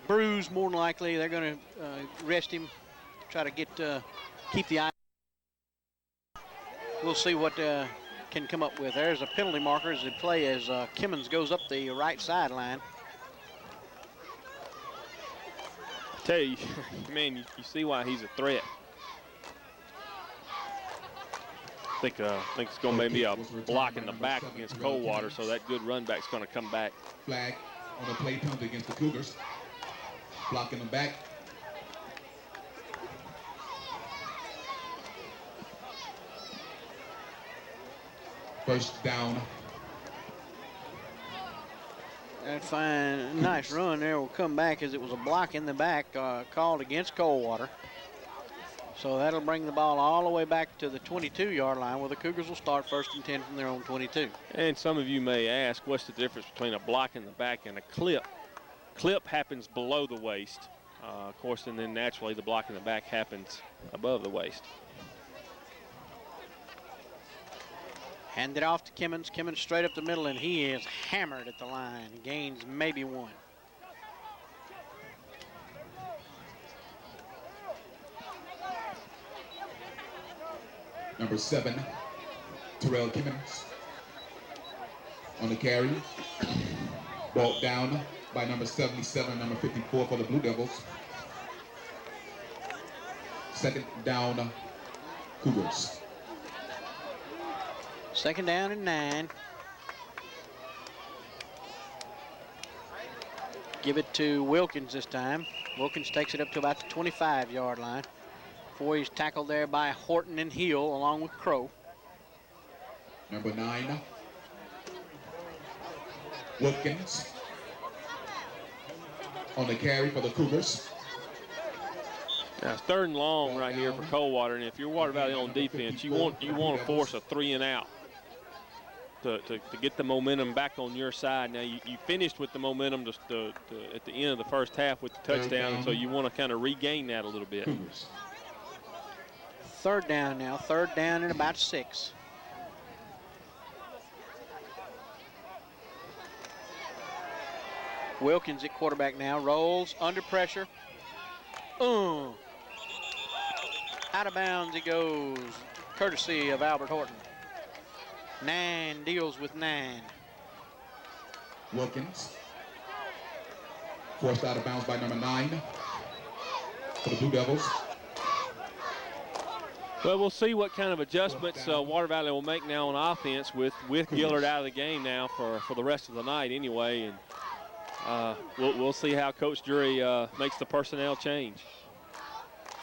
Bruised more than likely. They're going to rest him, try to keep the eye. We'll see what can come up with. There's a penalty marker as they play as Kimmons goes up the right sideline. I tell you, man, you see why he's a threat. I think it's going to maybe a block in the back against Coldwater, so that good run back's going to come back. Flag on a play penalty against the Cougars. Blocking them back. First down. That fine, nice run there will come back as it was a block in the back called against Coldwater. So that'll bring the ball all the way back to the 22-yard line where the Cougars will start first and 10 from their own 22. And some of you may ask, what's the difference between a block in the back and a clip? Clip happens below the waist, of course, and then naturally the block in the back happens above the waist. Hand it off to Kimmons. Kimmons straight up the middle, and he is hammered at the line. Gains maybe 1. Number 7, Terrell Kimmons on the carry. Brought down by number 77, number 54 for the Blue Devils. Second down Cougars. Second down and 9. Give it to Wilkins this time. Wilkins takes it up to about the 25-yard line before he's tackled there by Horton and Hill along with Crow. Number 9, Wilkins on the carry for the Cougars. Now it's 3rd and long right here for Coldwater, and if you're Water Valley on defense, you want to force a 3 and out to get the momentum back on your side. Now you finished with the momentum at the end of the first half with the touchdown, and so you want to kind of regain that a little bit. Cougars. 3rd down now. 3rd down and about 6. Wilkins at quarterback now. Rolls under pressure. Out of bounds he goes, courtesy of Albert Horton. 9 deals with 9. Wilkins forced out of bounds by number 9 for the Blue Devils. Well, we'll see what kind of adjustments Water Valley will make now on offense with Gillard out of the game now for the rest of the night anyway. And we'll see how Coach Drury makes the personnel change.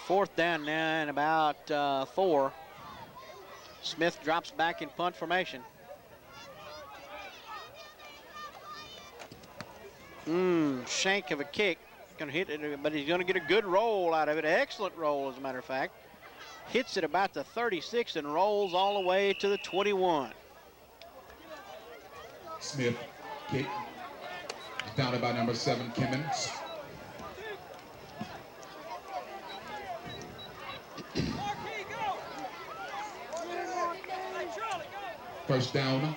4th down now and about 4. Smith drops back in punt formation. Shank of a kick. Gonna hit it, but he's gonna get a good roll out of it. Excellent roll, as a matter of fact. Hits it about the 36 and rolls all the way to the 21. Smith kick. Down by number 7, Kimmons. First down,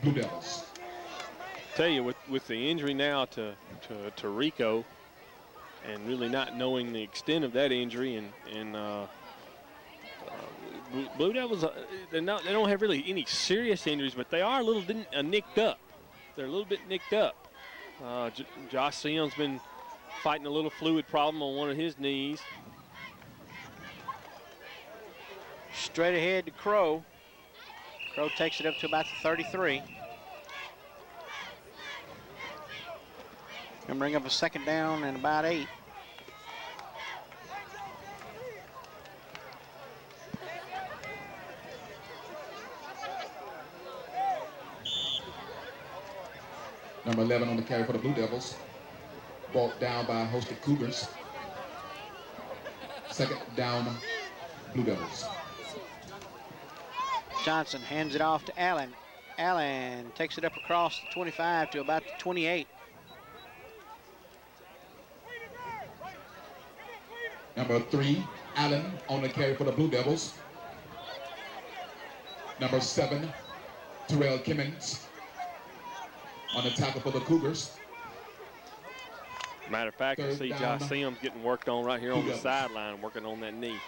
Blue Devils. Tell you, with the injury now to Rico, and really not knowing the extent of that injury, and Blue Devils, they don't have really any serious injuries, but they are a little nicked up. They're a little bit nicked up. Josh Sims been fighting a little fluid problem on one of his knees. Straight ahead to Crow. Crow takes it up to about the 33. And bring up a 2nd down and about 8. Number 11 on the carry for the Blue Devils. Brought down by hosted Cougars. 2nd down, Blue Devils. Johnson hands it off to Allen. Allen takes it up across the 25 to about the 28. Number 3, Allen on the carry for the Blue Devils. Number 7, Terrell Kimmons on the tackle for the Cougars. Matter of fact, I see Josh Sims getting worked on right here on the sideline, working on that knee.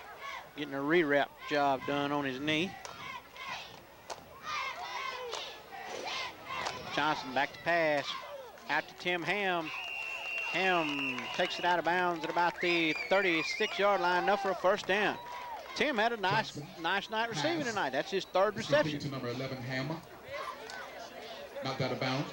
Getting a rewrap job done on his knee. Johnson back to pass. Out to Tim Ham. Ham takes it out of bounds at about the 36-yard line, enough for a 1st down. Tim had a nice night receiving tonight. That's his 3rd reception. To number 11, Ham. Knocked out of bounds.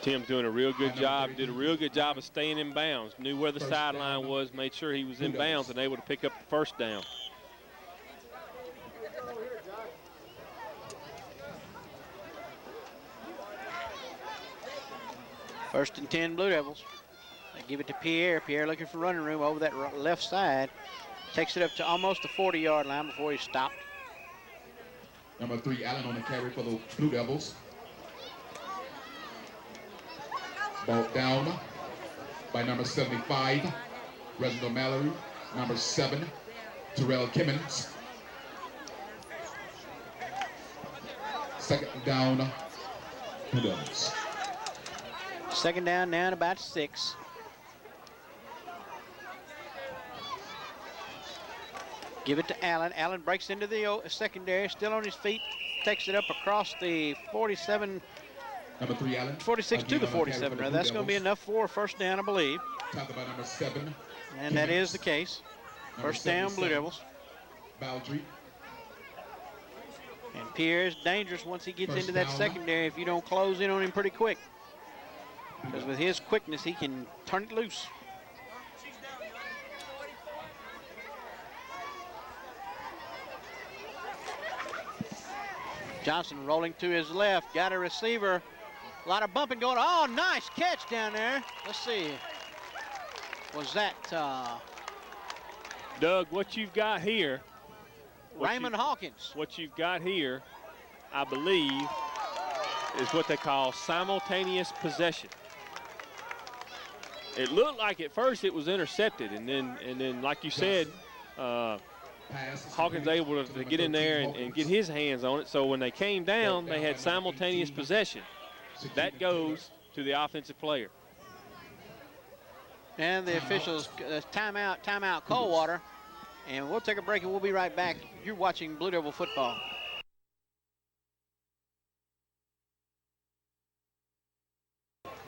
Tim's doing a real good job. Did a real good job of staying in bounds. Knew where the sideline was, made sure he was in bounds and able to pick up the 1st down. First and 10 Blue Devils. They give it to Pierre. Pierre looking for running room over that left side. Takes it up to almost the 40-yard line before he's stopped. Number 3, Allen on the carry for the Blue Devils. Ball down by number 75, Reginald Mallory. Number 7, Terrell Kimmons. 2nd down, Blue Devils. 2nd down now and about 6. Give it to Allen. Allen breaks into the secondary, still on his feet. Takes it up across the 47. Number 3, Allen. 46 to the 47. That's going to be enough for a 1st down, I believe. Talk about number 7. And that is the case. 1st down, Blue Devils. Baldry. And Pierre is dangerous once he gets First into that down. secondary if you don't close in on him pretty quick. Because with his quickness, he can turn it loose. Johnson rolling to his left, got a receiver. A lot of bumping going. Oh, nice catch down there. Let's see. Was that Doug, what you've got here, Raymond Hawkins? what you've got here, I believe, is what they call simultaneous possession. It looked like at first it was intercepted, and then like you said, Hawkins able to get in there and get his hands on it. So when they came down, they had simultaneous possession. That goes to the offensive player. And the officials, timeout, Coldwater. And we'll take a break and we'll be right back. You're watching Blue Devil football.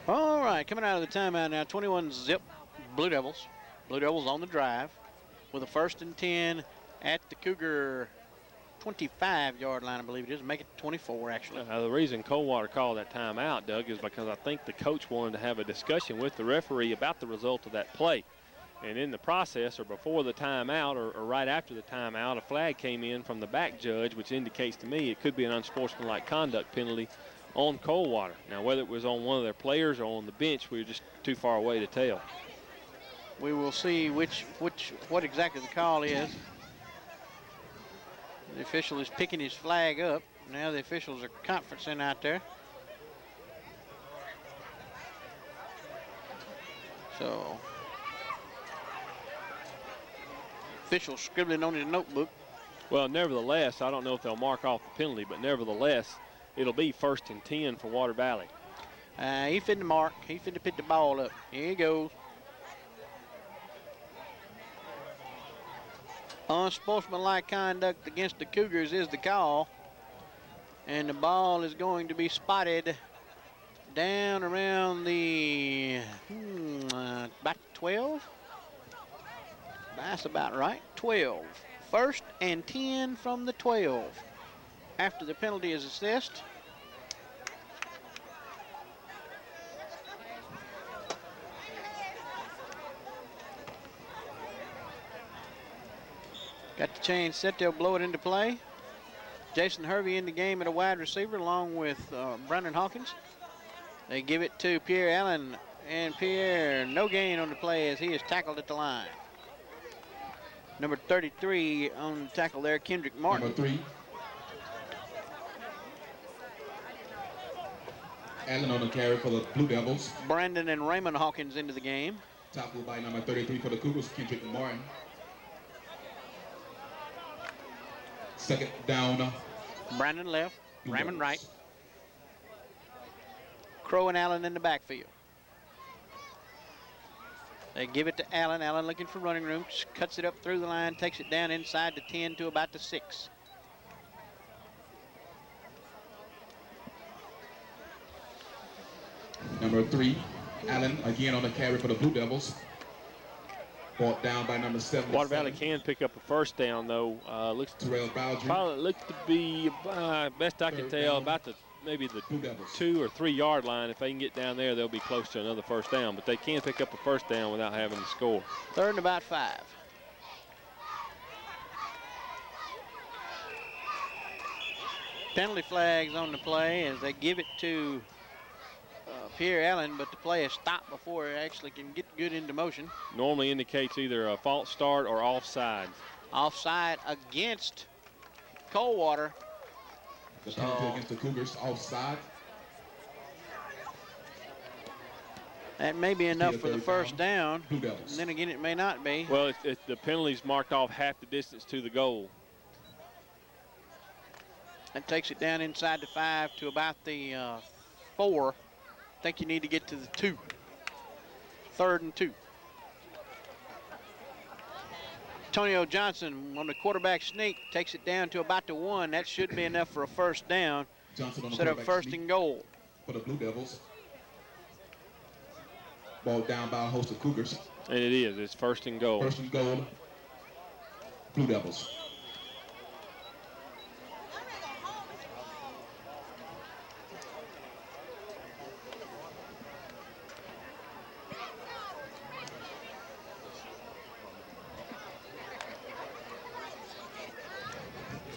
All right, coming out of the timeout now, 21-zip Blue Devils. Blue Devils on the drive with a 1st and 10 at the Cougar 25-yard line, I believe it is. Make it 24, actually. The reason Coldwater called that timeout, Doug, is because I think the coach wanted to have a discussion with the referee about the result of that play. And in the process, or before the timeout, or right after the timeout, a flag came in from the back judge, which indicates to me it could be an unsportsmanlike conduct penalty on Coldwater. Now, whether it was on one of their players or on the bench, we were just too far away to tell. We will see what exactly the call is. The official is picking his flag up. Now the officials are conferencing out there. So, official scribbling on his notebook. Well, nevertheless, I don't know if they'll mark off the penalty, but nevertheless, it'll be 1st and 10 for Water Valley. He finna mark. He finna pick the ball up. Here he goes. Unsportsmanlike conduct against the Cougars is the call. And the ball is going to be spotted down around the about 12. That's about right. 12. 1st and 10 from the 12. After the penalty is assessed. Got the chain set, they'll blow it into play. Jason Hervey in the game at a wide receiver along with Brandon Hawkins. They give it to Pierre Allen, and Pierre, no gain on the play as he is tackled at the line. Number 33 on the tackle there, Kendrick Martin. Number 3. Allen on the carry for the Blue Devils. Brandon and Raymond Hawkins into the game. Tackled by number 33 for the Cougars, Kendrick Martin. 2nd down. Brandon left, Blue Raymond Devils. right. Crow and Allen in the backfield. They give it to Allen. Allen looking for running room. Cuts it up through the line, takes it down inside the 10 to about the 6. Number 3, Allen again on the carry for the Blue Devils. Brought down by number 7. Water Valley can pick up a 1st down, though. Looks Terrell Baldry. probably looks to be, best I can 3rd tell, down. about maybe the Blue Devils. 2 or 3 yard line. If they can get down there, they'll be close to another 1st down. But they can pick up a 1st down without having to score. 3rd and about 5. Penalty flags on the play as they give it to Pierre Allen, but the play is stopped before it actually can get good into motion. Normally indicates either a false start or offside. Offside against Coldwater. The penalty against the Cougars, offside. That may be enough Still for the 3rd first down. Blue Devils. And then again, it may not be. Well, the penalty's marked off half the distance to the goal. That takes it down inside the 5 to about the 4. I think you need to get to the 2. 3rd and 2. Antonio Johnson on the quarterback sneak takes it down to about the 1. That should be enough for a 1st down. Johnson on the Set up quarterback 1st sneak and goal. for the Blue Devils. Ball down by a host of Cougars. And it is. It's 1st and goal. 1st and goal. Blue Devils.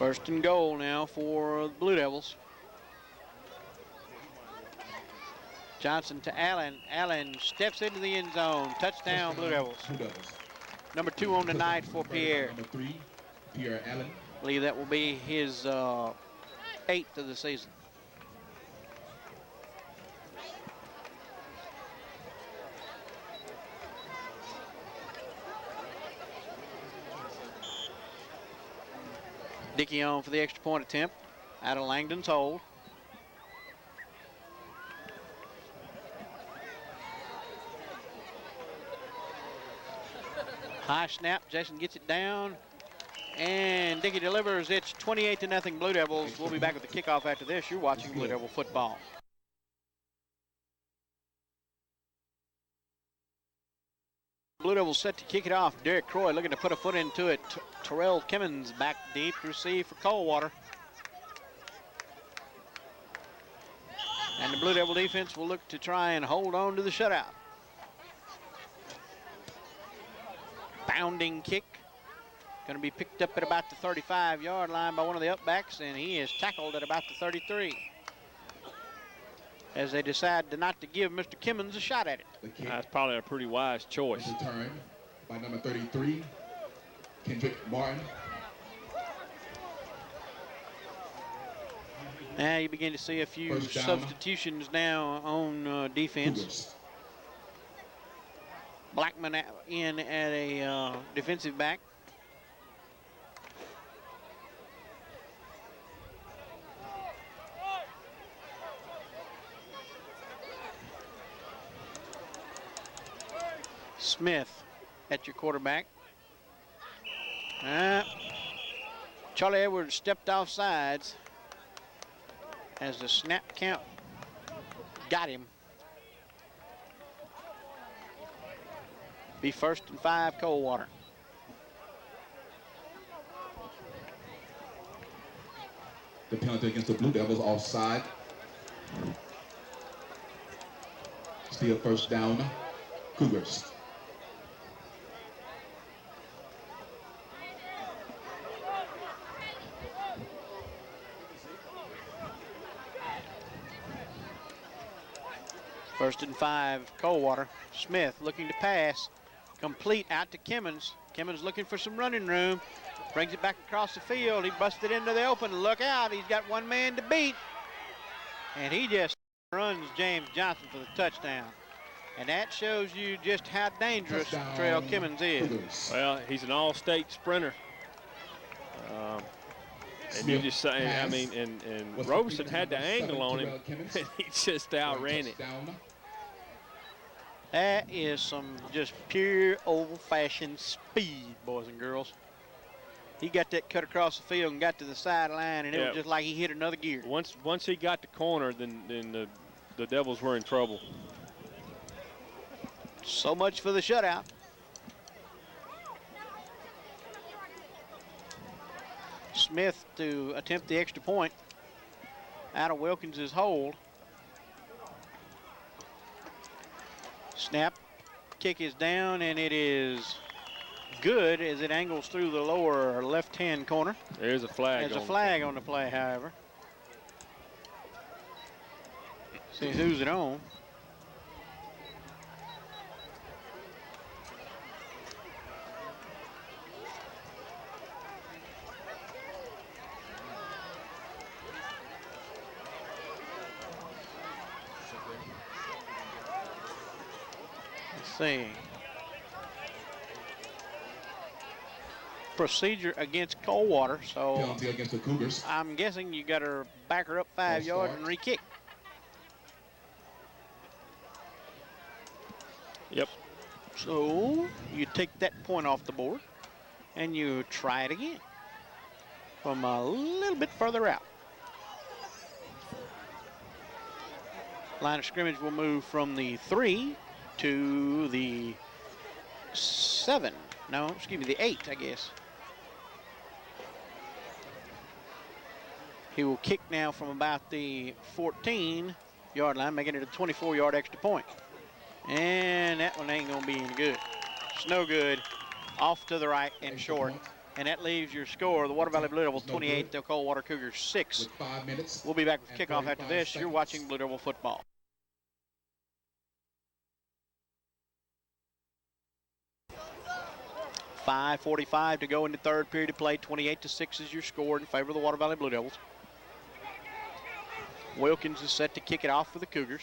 First and goal now for the Blue Devils. Johnson to Allen. Allen steps into the end zone. Touchdown, Blue Devils. Number 2 on the night for Pierre. Number 3, Pierre Allen. I believe that will be his 8th of the season. Dickey on for the extra point attempt out of Langdon's hold. High snap, Jason gets it down, and Dickey delivers. It's 28-0 Blue Devils. We'll be back with the kickoff after this. You're watching Blue Devil football. Blue Devils set to kick it off. Derek Croy looking to put a foot into it. Terrell Kimmons back deep to receive for Coldwater. And the Blue Devil defense will look to try and hold on to the shutout. Bounding kick. Going to be picked up at about the 35-yard line by one of the upbacks, and he is tackled at about the 33. As they decide not to give Mr. Kimmons a shot at it. That's probably a pretty wise choice. Return by number 33, Kendrick Martin. Now you begin to see a few substitutions now on defense. Cougars. Blackman in at a defensive back. Smith at your quarterback. Charlie Edwards stepped off sides as the snap count got him. Be 1st and 5, Coldwater. The penalty against the Blue Devils offside. Still 1st down, Cougars. First and 5, Coldwater. Smith looking to pass. Complete out to Kimmons. Kimmons looking for some running room. Brings it back across the field. He busted into the open. Look out. He's got one man to beat. And he just runs James Johnson for the touchdown. And that shows you just how dangerous Trail Kimmons is. Well, he's an all-state sprinter. And you just say, I mean, and Roberson had the angle on him, and he just outran it. That is some just pure old-fashioned speed, boys and girls. He got that cut across the field and got to the sideline, and it was just like he hit another gear. Once he got the corner, then the Devils were in trouble. So much for the shutout. Smith to attempt the extra point out of Wilkins' hold. Snap, kick is down, and it is good as it angles through the lower left-hand corner. There's a flag. There's a flag on the play, however. See who's it on. See. Procedure against Coldwater, so penalty against the Cougars. I'm guessing you got to back her up 5 yards and re-kick. Yep. So you take that point off the board and you try it again from a little bit further out. Line of scrimmage will move from the 3 to the 7. No, excuse me, the 8, I guess. He will kick now from about the 14-yard line, making it a 24-yard extra point. And that one ain't gonna be any good. It's no good. Off to the right and short. And that leaves your score, the Water Valley Blue Devils 28, the Coldwater Cougars 6. With 5 minutes. We'll be back with kickoff after 35 this. seconds. You're watching Blue Devil football. .5:45 to go in the third period of play. 28-6 is your score in favor of the Water Valley Blue Devils. Wilkins is set to kick it off for the Cougars.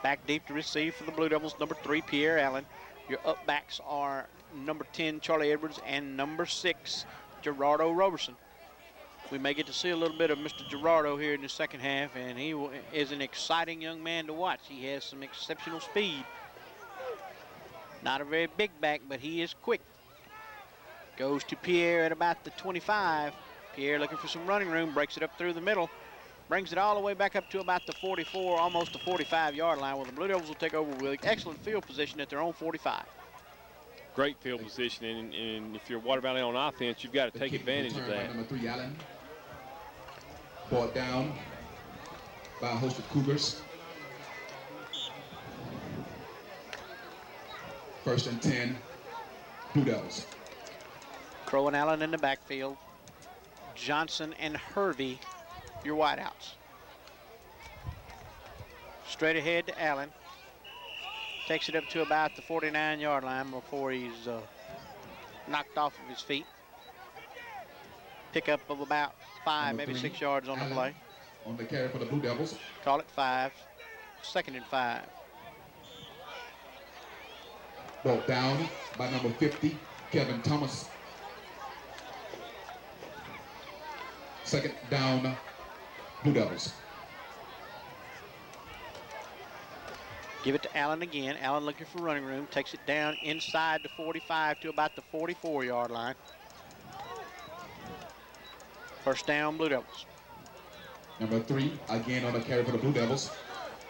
Back deep to receive for the Blue Devils, number 3, Pierre Allen. Your up backs are number 10, Charlie Edwards, and number 6, Gerardo Roberson. We may get to see a little bit of Mr. Gerardo here in the second half, and he is an exciting young man to watch. He has some exceptional speed. Not a very big back, but he is quick. Goes to Pierre at about the 25. Pierre looking for some running room, breaks it up through the middle. Brings it all the way back up to about the 44, almost the 45-yard line, where the Blue Devils will take over with excellent field position at their own 45. Great field position, and if you're Water Valley on offense, you've got to take advantage of that. Number 3, Allen. Brought down by a host of Cougars. 1st and 10, Blue Devils. Crow and Allen in the backfield. Johnson and Hervey, your wideouts. Straight ahead to Allen. Takes it up to about the 49-yard line before he's knocked off of his feet. Pickup of about 5, maybe 6 yards on the play. On the carry for the Blue Devils. Call it 5. 2nd and 5. Brought down by number 50, Kevin Thomas. 2nd down, Blue Devils. Give it to Allen again. Allen looking for running room. Takes it down inside the 45 to about the 44-yard line. 1st down, Blue Devils. Number 3, again on the carry for the Blue Devils.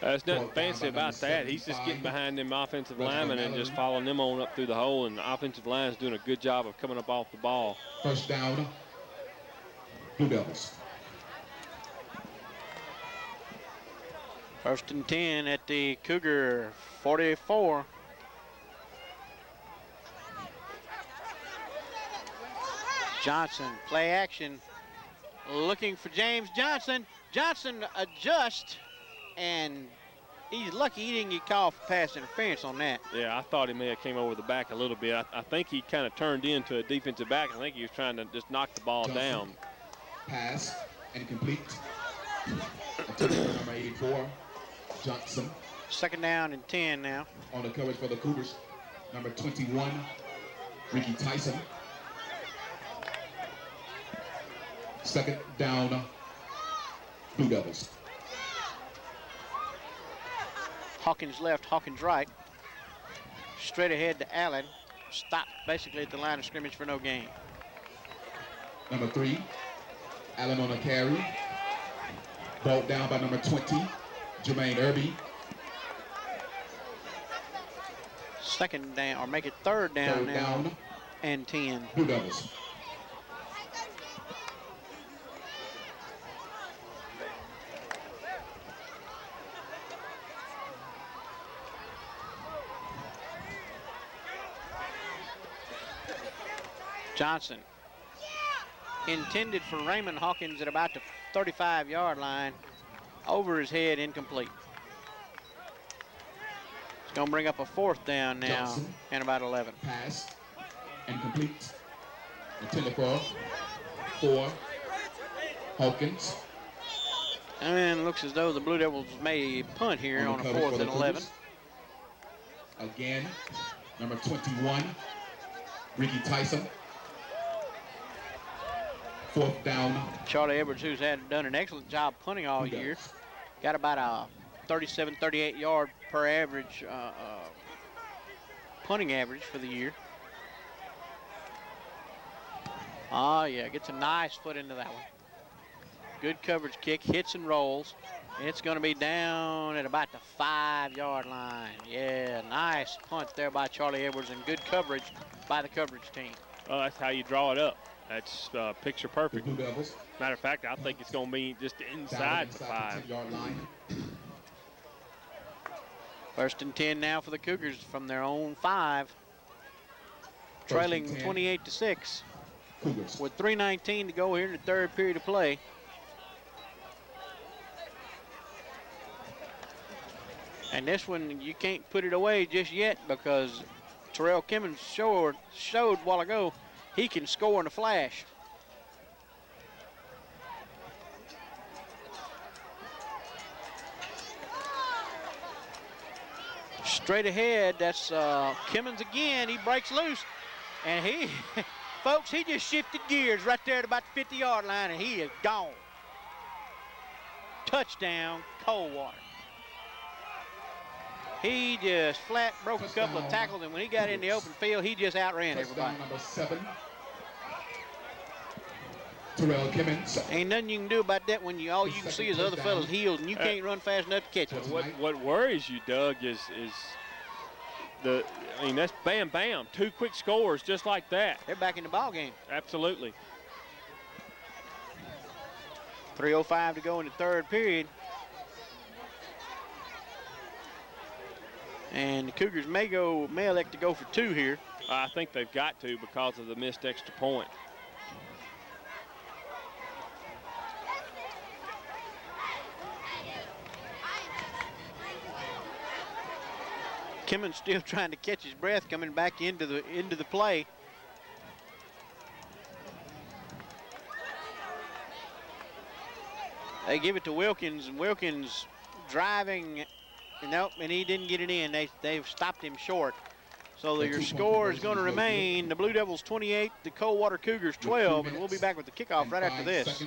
There's nothing fancy about that. He's just getting behind them offensive linemen and just following them on up through the hole, and the offensive line is doing a good job of coming up off the ball. 1st down, Blue Devils. 1st and 10 at the Cougar 44. Johnson, play action. Looking for James Johnson. Johnson adjusts, and he's lucky he didn't get called for pass interference on that. Yeah, I thought he may have came over the back a little bit. I think he kind of turned into a defensive back. I think he was trying to just knock the ball Johnson. down. Pass incomplete. Number 84, Johnson. 2nd down and 10 now. On the coverage for the Cougars, number 21, Ricky Tyson. 2nd down, Blue Devils. Hawkins left, Hawkins right. Straight ahead to Allen. Stopped basically at the line of scrimmage for no gain. Number 3, Allen on the carry. Brought down by number 20, Jermaine Irby. 2nd down, or make it 3rd down 3rd now, down, and 10. Blue Devils. Johnson intended for Raymond Hawkins at about the 35-yard line. Over his head, incomplete. It's going to bring up a 4th down now. Johnson. And about 11. Pass incomplete. Intended for Hawkins. And it looks as though the Blue Devils may punt here on a 4th and 11. Again, number 21, Ricky Tyson. 4th down. Charlie Edwards, who's done an excellent job punting all year. Got about a 37, 38 yard per average punting average for the year. Oh yeah, gets a nice foot into that one. Good coverage kick, hits and rolls. It's going to be down at about the 5-yard line. Yeah, nice punt there by Charlie Edwards, and good coverage by the coverage team. Oh, that's how you draw it up. That's picture perfect. Blue Devils. Matter of fact, I think it's going to be just inside the 5. 10-yard line. 1st and 10 now for the Cougars from their own 5. Trailing 28-6. Cougars. with 3:19 to go here in the third period of play. And this one, you can't put it away just yet because Terrell Kimmons showed a while ago he can score in a flash. Straight ahead, that's Kimmons again. He breaks loose, and he, folks, he just shifted gears right there at about the 50-yard line, and he is gone. Touchdown, Coldwater. He just flat broke a couple of tackles, and when he got in the open field, he just outran everybody. Number 7. Terrell Kimmons. Ain't nothing you can do about that when all you can see is other fellas' heels, and you can't run fast enough to catch them. What worries you, Doug, is that's bam, bam, 2 quick scores just like that. They're back in the ball game. Absolutely. 3:05 to go in the third period. And the Cougars may elect to go for 2 here. I think they've got to because of the missed extra point. Kimmons still trying to catch his breath coming back into the play. They give it to Wilkins, and Wilkins driving, nope, and he didn't get it in. They've stopped him short. So your score is going to remain the Blue Devils 28, the Coldwater Cougars 12, and we'll be back with the kickoff right after this.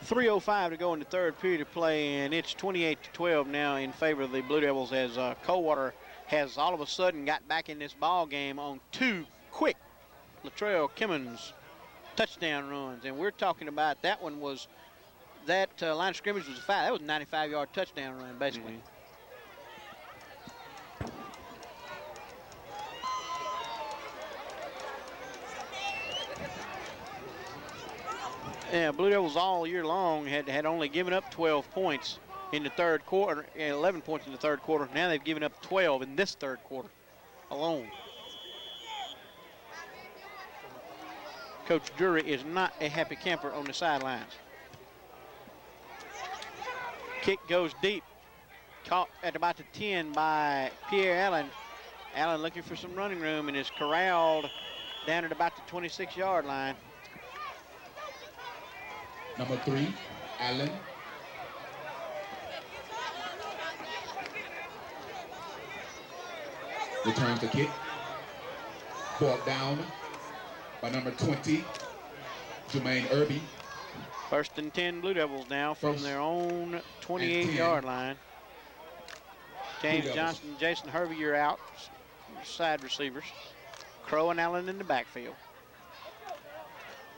3:05 to go in the third period of play, and it's 28-12 now in favor of the Blue Devils as Coldwater has all of a sudden got back in this ball game on 2 quick Latrell Kimmons touchdown runs. And we're talking about that one was, that line of scrimmage was a foul. That was a 95-yard touchdown run, basically. Yeah, Blue Devils all year long had only given up 12 points in the third quarter, 11 points in the third quarter. Now they've given up 12 in this third quarter alone. Coach Drury is not a happy camper on the sidelines. Kick goes deep. Caught at about the 10 by Pierre Allen. Allen looking for some running room and is corralled down at about the 26-yard line. Number 3, Allen. Returns the kick. Brought down by number 20, Jermaine Irby. First and 10 Blue Devils now from their own 28-yard line. James Johnson, Jason Hervey are out, side receivers. Crow and Allen in the backfield.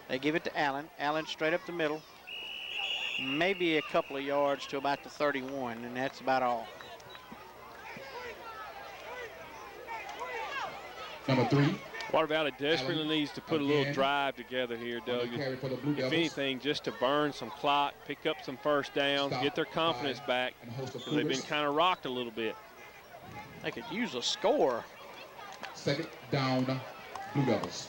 They give it to Allen. Allen straight up the middle. Maybe a couple of yards to about the 31, and that's about all. Number 3. Water Valley desperately needs to put a little drive together here, Doug. If anything, just to burn some clock, pick up some first downs, get their confidence back, because they've been kind of rocked a little bit. They could use a score. Second down, Blue Devils.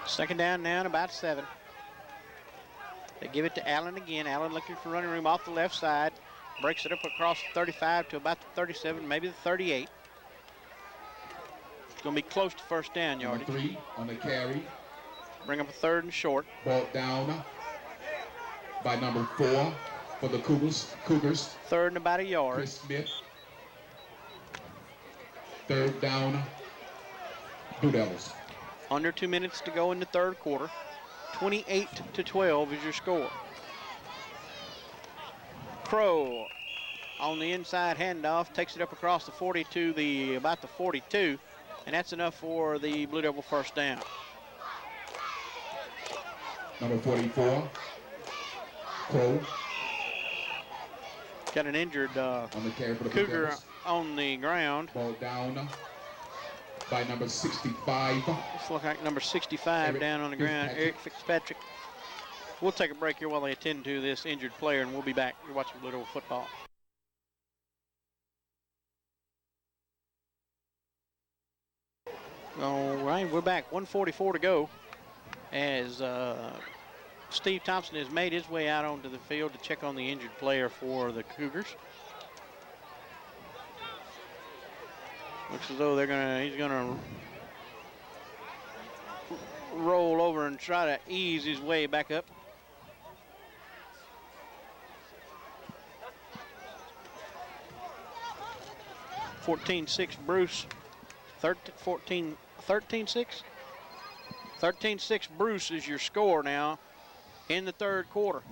Second down now and about 7. They give it to Allen again. Allen looking for running room off the left side. Breaks it up across the 35 to about the 37, maybe the 38. It's going to be close to first down yardage. Number 3 on the carry. Bring up a 3rd and short. Brought down by number 4 for the Cougars. 3rd and about a yard. Chris Smith. 3rd down, Blue Devils. Under 2 minutes to go in the third quarter. 28-12 is your score. Crow on the inside handoff, takes it up across the 40 to about the 42, and that's enough for the Blue Devil first down. Number 44, Crow. Got an injured on the carry for the Cougar on the ground. Ball down by number 65. Looks like number 65 down on the ground, Eric Fitzpatrick. We'll take a break here while they attend to this injured player, and we'll be back. You're watching Blue Devil football. All right, we're back. 1:44 to go as Steve Thompson has made his way out onto the field to check on the injured player for the Cougars. Looks as though he's gonna roll over and try to ease his way back up. (14-6) Bruce. 13-6. 13-6 Bruce is your score now in the third quarter.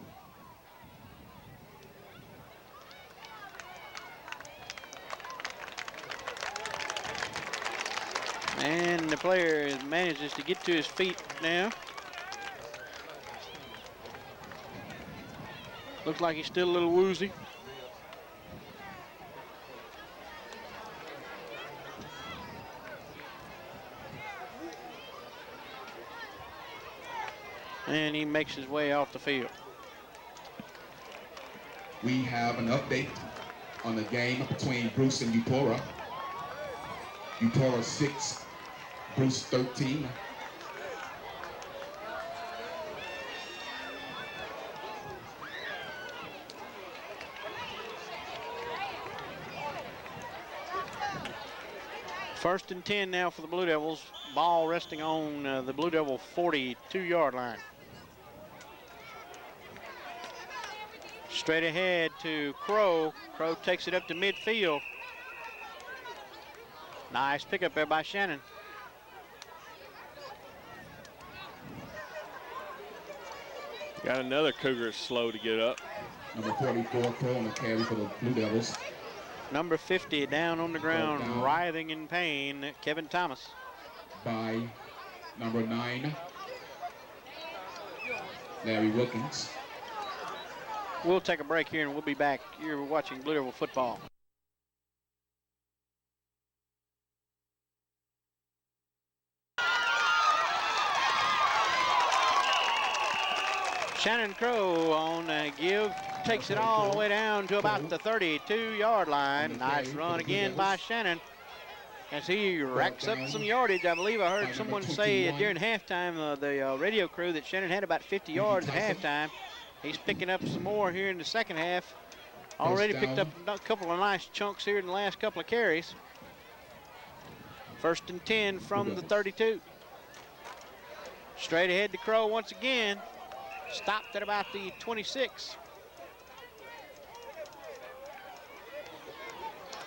And the player manages to get to his feet now. Looks like he's still a little woozy. And he makes his way off the field. We have an update on the game between Bruce and Eupora. Eupora 6, Bruce 13. First and 10 now for the Blue Devils. Ball resting on the Blue Devil 42-yard line. Straight ahead to Crow. Crow takes it up to midfield. Nice pickup there by Shannon. Got another Cougar slow to get up. Number 44, Crow on the carry for the Blue Devils. Number 50 down on the ground, writhing in pain, Kevin Thomas. By number 9, Larry Wilkins. We'll take a break here and we'll be back. You're watching Blue Devil football. Shannon Crow on a give, takes it all the way down to about the 32-yard line. Nice run again by Shannon as he racks up some yardage. I believe I heard someone say during halftime, the radio crew, that Shannon had about 50 yards at halftime. He's picking up some more here in the second half. Already picked up a couple of nice chunks here in the last couple of carries. First and 10 from the 32. Straight ahead to Crow once again. Stopped at about the 26.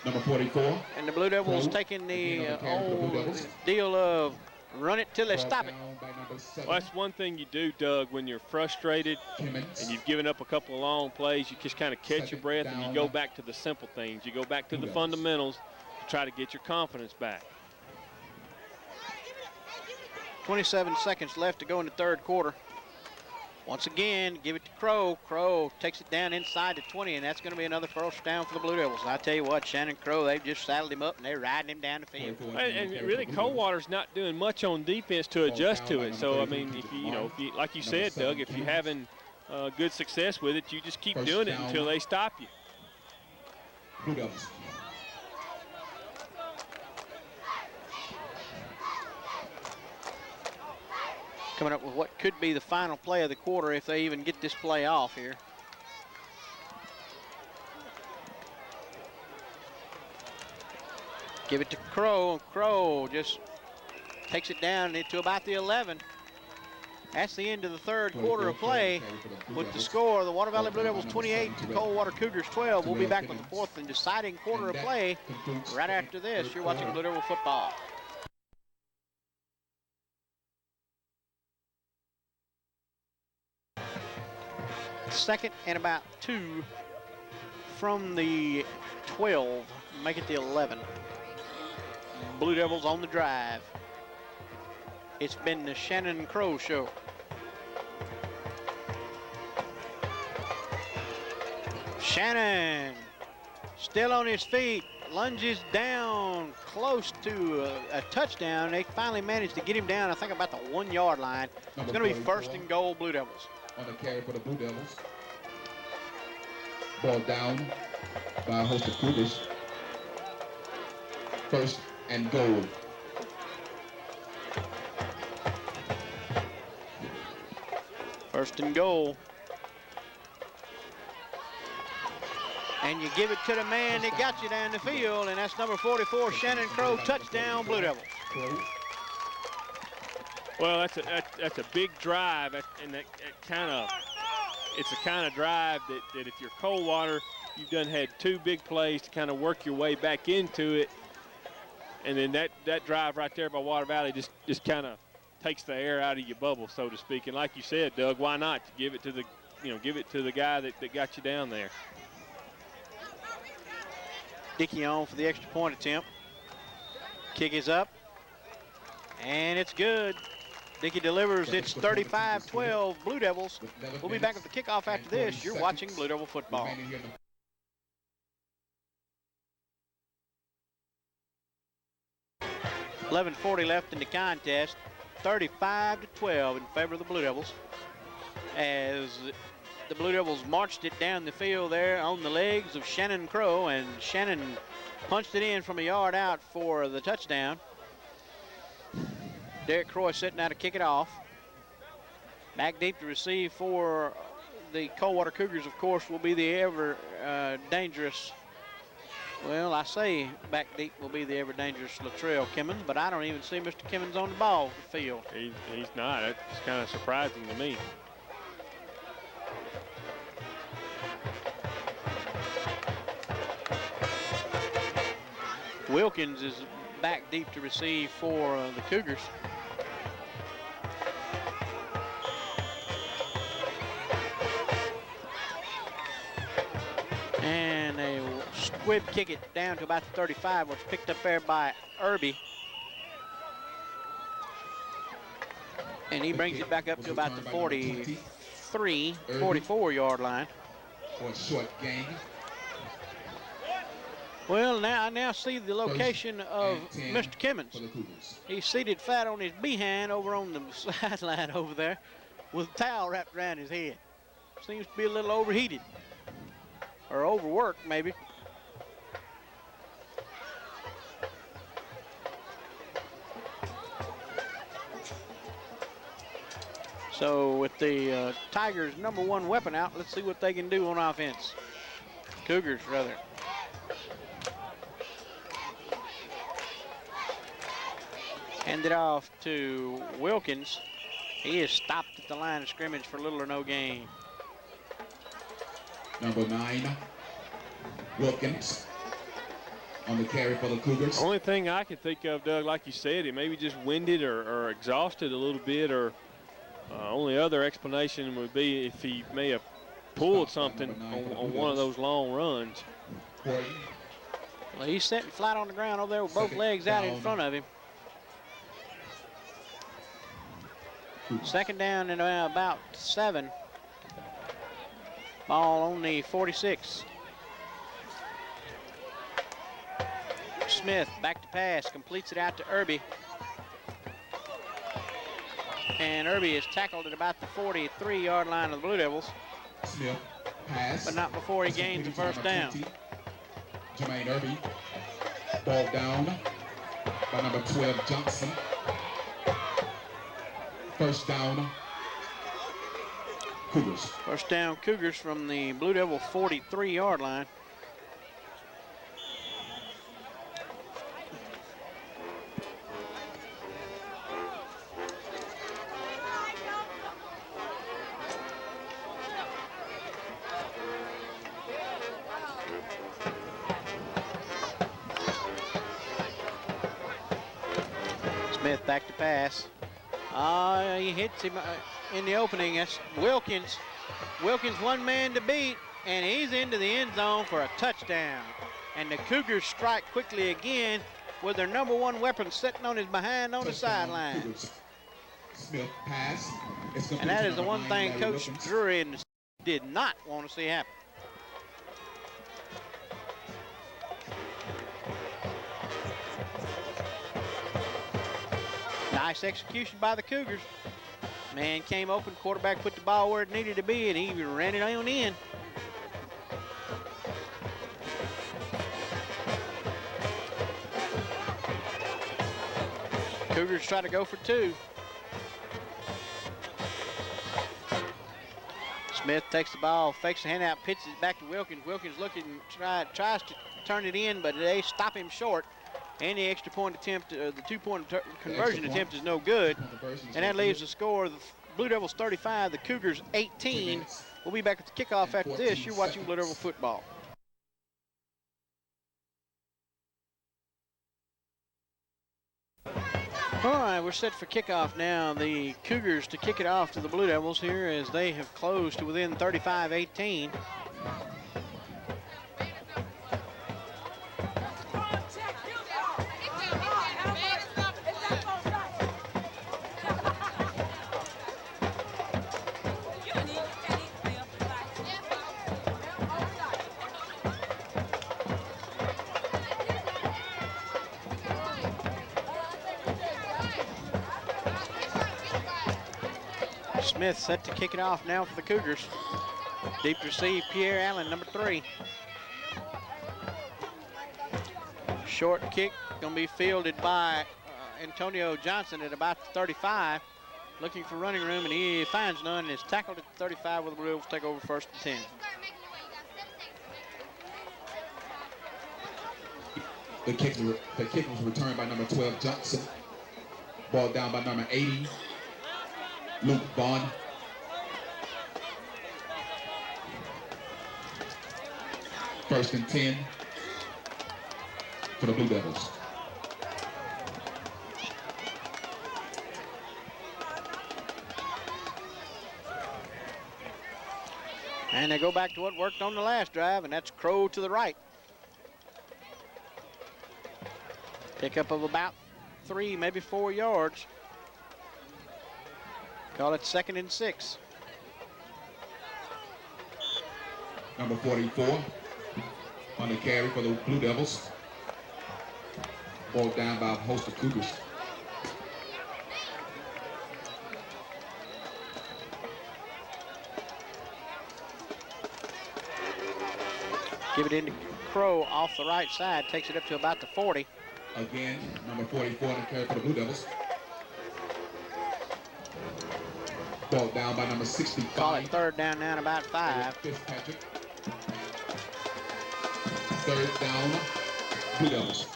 Number 44. And the Blue Devils taking the old deal of run it till they stop it. Well, that's one thing you do, Doug, when you're frustrated and you've given up a couple of long plays. You just kind of catch your breath and you go back to the simple things. You go back to the fundamentals to try to get your confidence back. 27 seconds left to go in the third quarter. Once again, give it to Crow. Crow takes it down inside the 20, and that's going to be another first down for the Blue Devils. And I tell you what, Shannon Crow, they've just saddled him up and they're riding him down the field. And really, Coldwater's not doing much on defense to adjust to it. So I mean, if you, like you said, Doug, if you're having good success with it, you just keep doing it until they stop you. Blue Devils. Coming up with what could be the final play of the quarter if they even get this play off here. Give it to Crow. Crow just takes it down to about the 11. That's the end of the third quarter of play with the score. The Water Valley Blue Devils 28 to Coldwater Cougars 12. We'll be back with the fourth and deciding quarter of play right after this. You're watching Blue Devil football. Second and about 2 from the 12, make it the 11. Blue Devils on the drive. It's been the Shannon Crow show. Shannon still on his feet, lunges down close to a touchdown. They finally managed to get him down, I think, about the 1 yard line. It's going to be first and goal, Blue Devils. On the carry for the Blue Devils. Ball down by a host of Cougars. First and goal. First and goal. And you give it to the man that got you down the field, and that's number 44, Shannon Crow, touchdown, Blue Devils. Well, that's a big drive, and that kind of, it's a kind of drive that if you're Coldwater, you've done had 2 big plays to kind of work your way back into it, and then that drive right there by Water Valley just kind of takes the air out of your bubble, so to speak. And like you said, Doug, why not give it to the guy that got you down there? Dickey on for the extra point attempt. Kick is up, and it's good. Dickey delivers. It's 35-12 Blue Devils. We'll be back at the kickoff after this. You're watching Blue Devil football. 11:40 left in the contest. 35-12 in favor of the Blue Devils, as the Blue Devils marched it down the field there on the legs of Shannon Crow, and Shannon punched it in from a yard out for the touchdown. Derek Croy sitting out to kick it off. Back deep to receive for the Coldwater Cougars, of course, will be the ever dangerous. Well, I say back deep will be the ever dangerous Latrell Kimmons, but I don't even see Mr. Kimmons on the ball field. He's not. It's kind of surprising to me. Wilkins is back deep to receive for the Cougars. And they squib kick it down to about the 35, which picked up there by Irby. And he brings it back up to about the 43, 44-yard line. For a short gain. Well, now I now see the location of Mr. Kimmons. He's seated flat on his behind over on the sideline over there with a towel wrapped around his head. Seems to be a little overheated or overworked, maybe. So with the Tigers' #1 weapon out, let's see what they can do on offense. Cougars, rather. Hand it off to Wilkins. He is stopped at the line of scrimmage for little or no gain. Number 9, Wilkins on the carry for the Cougars. Only thing I can think of, Doug, like you said, he maybe just winded or exhausted a little bit, or only other explanation would be if he may have pulled something on one of those long runs. Well, he's sitting flat on the ground over there with both legs out in front of him. Second down and about 7. Ball on the 46. Smith back to pass, completes it out to Irby. And Irby is tackled at about the 43-yard line of the Blue Devils. Smith pass. But not before he gains the first down. Jermaine Irby. Ball down by number 12, Johnson. First down, Cougars. First down, Cougars from the Blue Devil 43-yard line. Smith back to pass. He hits him in the opening. That's Wilkins. Wilkins one man to beat, and he's into the end zone for a touchdown. And the Cougars strike quickly again with their #1 weapon sitting on his behind on the sideline. Smith pass. And that is the one thing Coach Drury did not want to see happen. Nice execution by the Cougars. Man came open, quarterback put the ball where it needed to be, and he ran it on in. Cougars try to go for 2. Smith takes the ball, fakes the handout, pitches it back to Wilkins. Wilkins tries to turn it in, but they stop him short. And the extra point attempt, the 2-point conversion attempt is no good. And that leaves the score, the Blue Devils 35, the Cougars 18. We'll be back at the kickoff after this. You're watching Blue Devil football. All right, we're set for kickoff now. The Cougars to kick it off to the Blue Devils here as they have closed to within 35-18. Smith set to kick it off now for the Cougars. Deep receive, Pierre Allen, number 3. Short kick, gonna be fielded by Antonio Johnson at about the 35. Looking for running room, and he finds none and is tackled at the 35 with the Blue Devils take over 1st and 10. The kick was returned by number 12, Johnson. Ball down by number 80, Luke Vaughn. First and 10 for the Blue Devils. And they go back to what worked on the last drive, and that's Crow to the right. Pickup of about 3, maybe 4 yards. Call it 2nd and 6. Number 44 on the carry for the Blue Devils. Ball down by a host of Cougars. Give it into Crow off the right side, takes it up to about the 40. Again, number 44 on the carry for the Blue Devils. Ball down by number 65. Call it 3rd down now, about 5. Fitzpatrick. 3rd down, Blue Devils.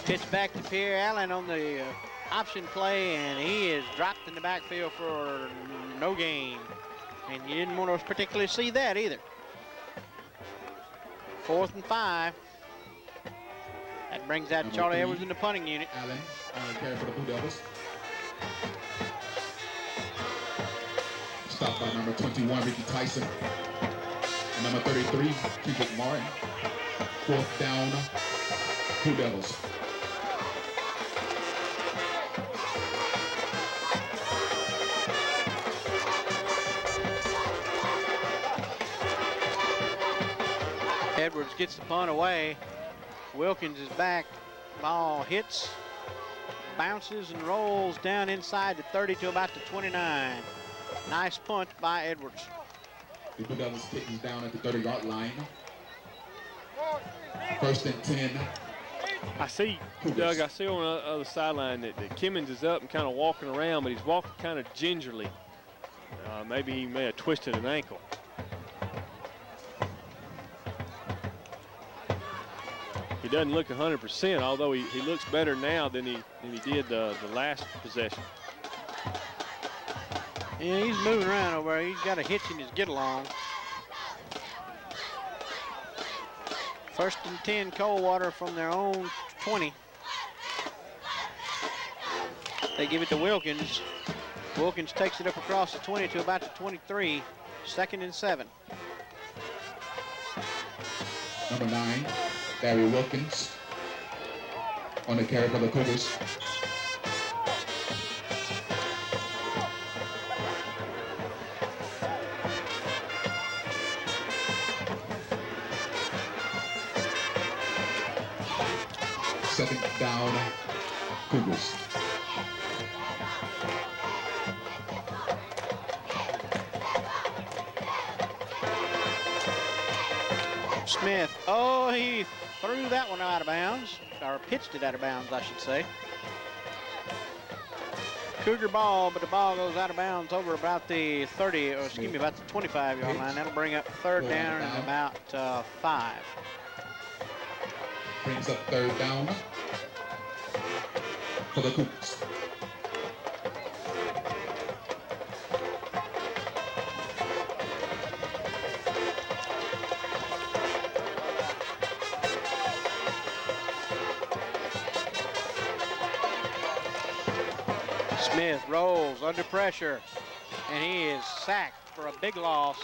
Pitch back to Pierre Allen on the option play, and he is dropped in the backfield for no gain. And you didn't want to particularly see that either. 4th and 5. That brings out Charlie Edwards in the punting unit. Allen on the carry for the Blue Devils. Stopped by number 21, Ricky Tyson. And number 33, Kendrick Martin. 4th down, Blue Devils. Edwards gets the punt away. Wilkins is back. Ball hits, bounces, and rolls down inside the 30 to about the 29. Nice punt by Edwards. The Blue Devils kick is down at the 30-yard line. 1st and 10. I see, Doug, I see on the other sideline that Kimmons is up and kind of walking around, but he's walking kind of gingerly. Maybe he may have twisted an ankle. He doesn't look 100%, although he looks better now than he did the last possession. Yeah, he's moving around over there. He's got a hitch in his get-along. 1st and 10, Coldwater from their own 20. They give it to Wilkins. Wilkins takes it up across the 20 to about the 23. 2nd and 7. Number 9, Barry Wilkins on the carry for the Cougars. Second down, Cougars. Smith. Oh, he threw that one out of bounds, or pitched it out of bounds, I should say. Cougar ball, but the ball goes out of bounds over about the 30, or excuse me, about the 25-yard line. That'll bring up third down and about 5. Brings up third down for the Cougars. Smith rolls under pressure, and he is sacked for a big loss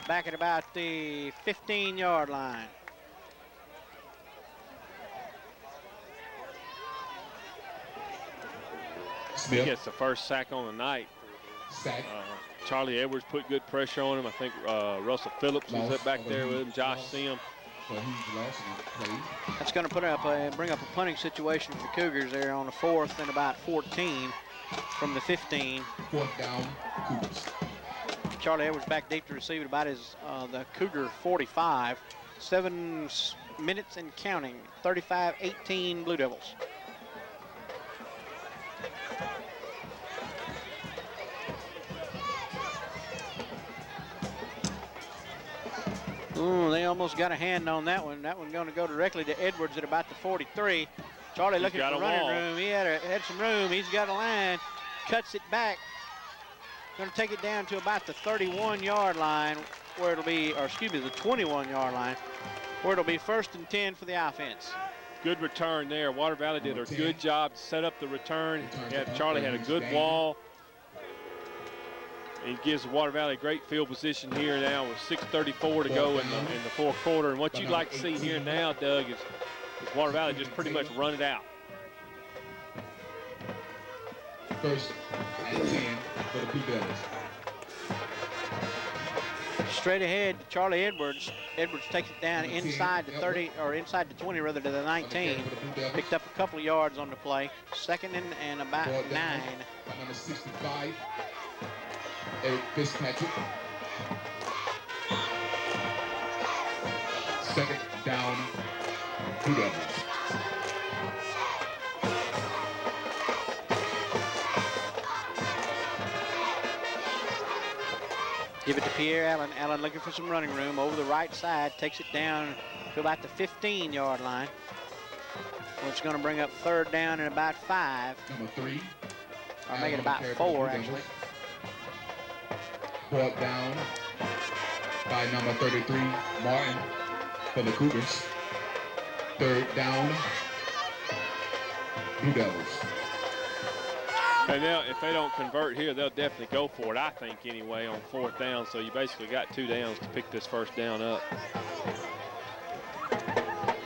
back at about the 15-yard line. Smith. He gets the first sack on the night. Sack. Charlie Edwards put good pressure on him. I think Russell Phillips was back there with him, Josh Sim. That's going to bring up a punting situation for the Cougars there on the 4th and about 14 from the 15. 4th down, Cougars. Charlie Edwards back deep to receive it about the Cougar 45. 7 minutes and counting. 35-18 Blue Devils. Ooh, they almost got a hand on that one. That one going to go directly to Edwards at about the 43. Charlie looking for running room. He had some room. He's got a line. Cuts it back. Going to take it down to about the 31-yard line, where it'll be, or excuse me, the 21-yard line, where it'll be 1st and 10 for the offense. Good return there. Water Valley did a good job to set up the return. Charlie had a good wall. He gives Water Valley great field position here now with 6:34 to go in the 4th quarter. And what you'd like to see here now, Doug, is Water Valley just pretty much run it out. 1st and 10 for the Blue Devils. Straight ahead to Charlie Edwards. Edwards takes it down inside the 30, or inside the 20 rather, to the 19. Picked up a couple of yards on the play. 2nd and about 9. Number 65. Eric Fitzpatrick. 2nd down, Blue Devils. Give it to Pierre Allen. Allen looking for some running room over the right side. Takes it down to about the 15-yard line. Which is going to bring up 3rd down and about 5. Number 3. Or make it about 4, actually. 4th down by number 33, Martin, for the Cougars. 3rd down, Blue Devils. And now, if they don't convert here, they'll definitely go for it, I think, anyway, on 4th down. So you basically got 2 downs to pick this 1st down up.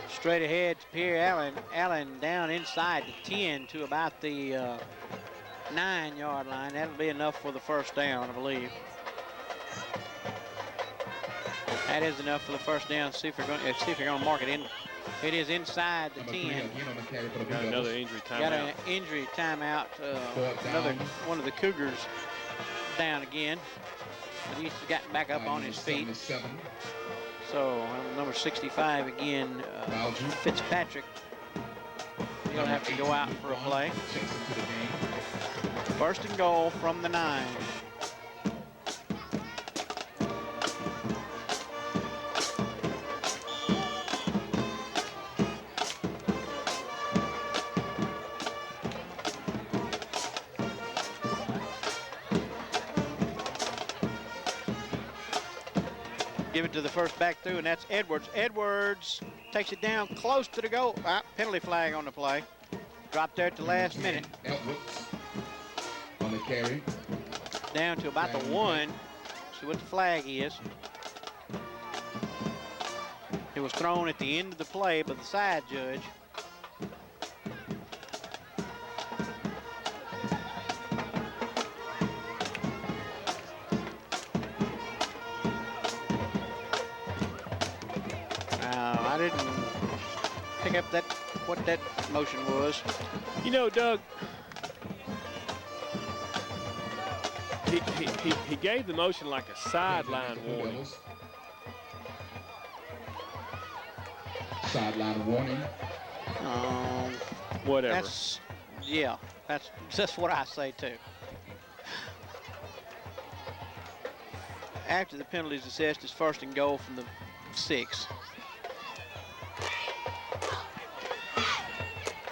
Straight ahead to Pierre Allen. Allen down inside the 10 to about the 9-yard line. That'll be enough for the 1st down, I believe. That is enough for the 1st down. See if you're going to mark it in. It is inside the 10. Got another injury timeout. Got an injury timeout. Another one of the Cougars down again. But he's gotten back up on his feet. So number 65 again, Fitzpatrick. He'll have to go out for a play. 1st and goal from the 9. Give it to the first back through, and that's Edwards. Edwards takes it down close to the goal. Penalty flag on the play. Dropped there at the last minute. Edwards on the carry. Down to about the 1. See what the flag is. It was thrown at the end of the play by the side judge. I didn't pick up what that motion was. You know, Doug, he gave the motion like a sideline warning. Sideline warning. Whatever. That's what I say too. After the penalties assessed, it's 1st and goal from the 6.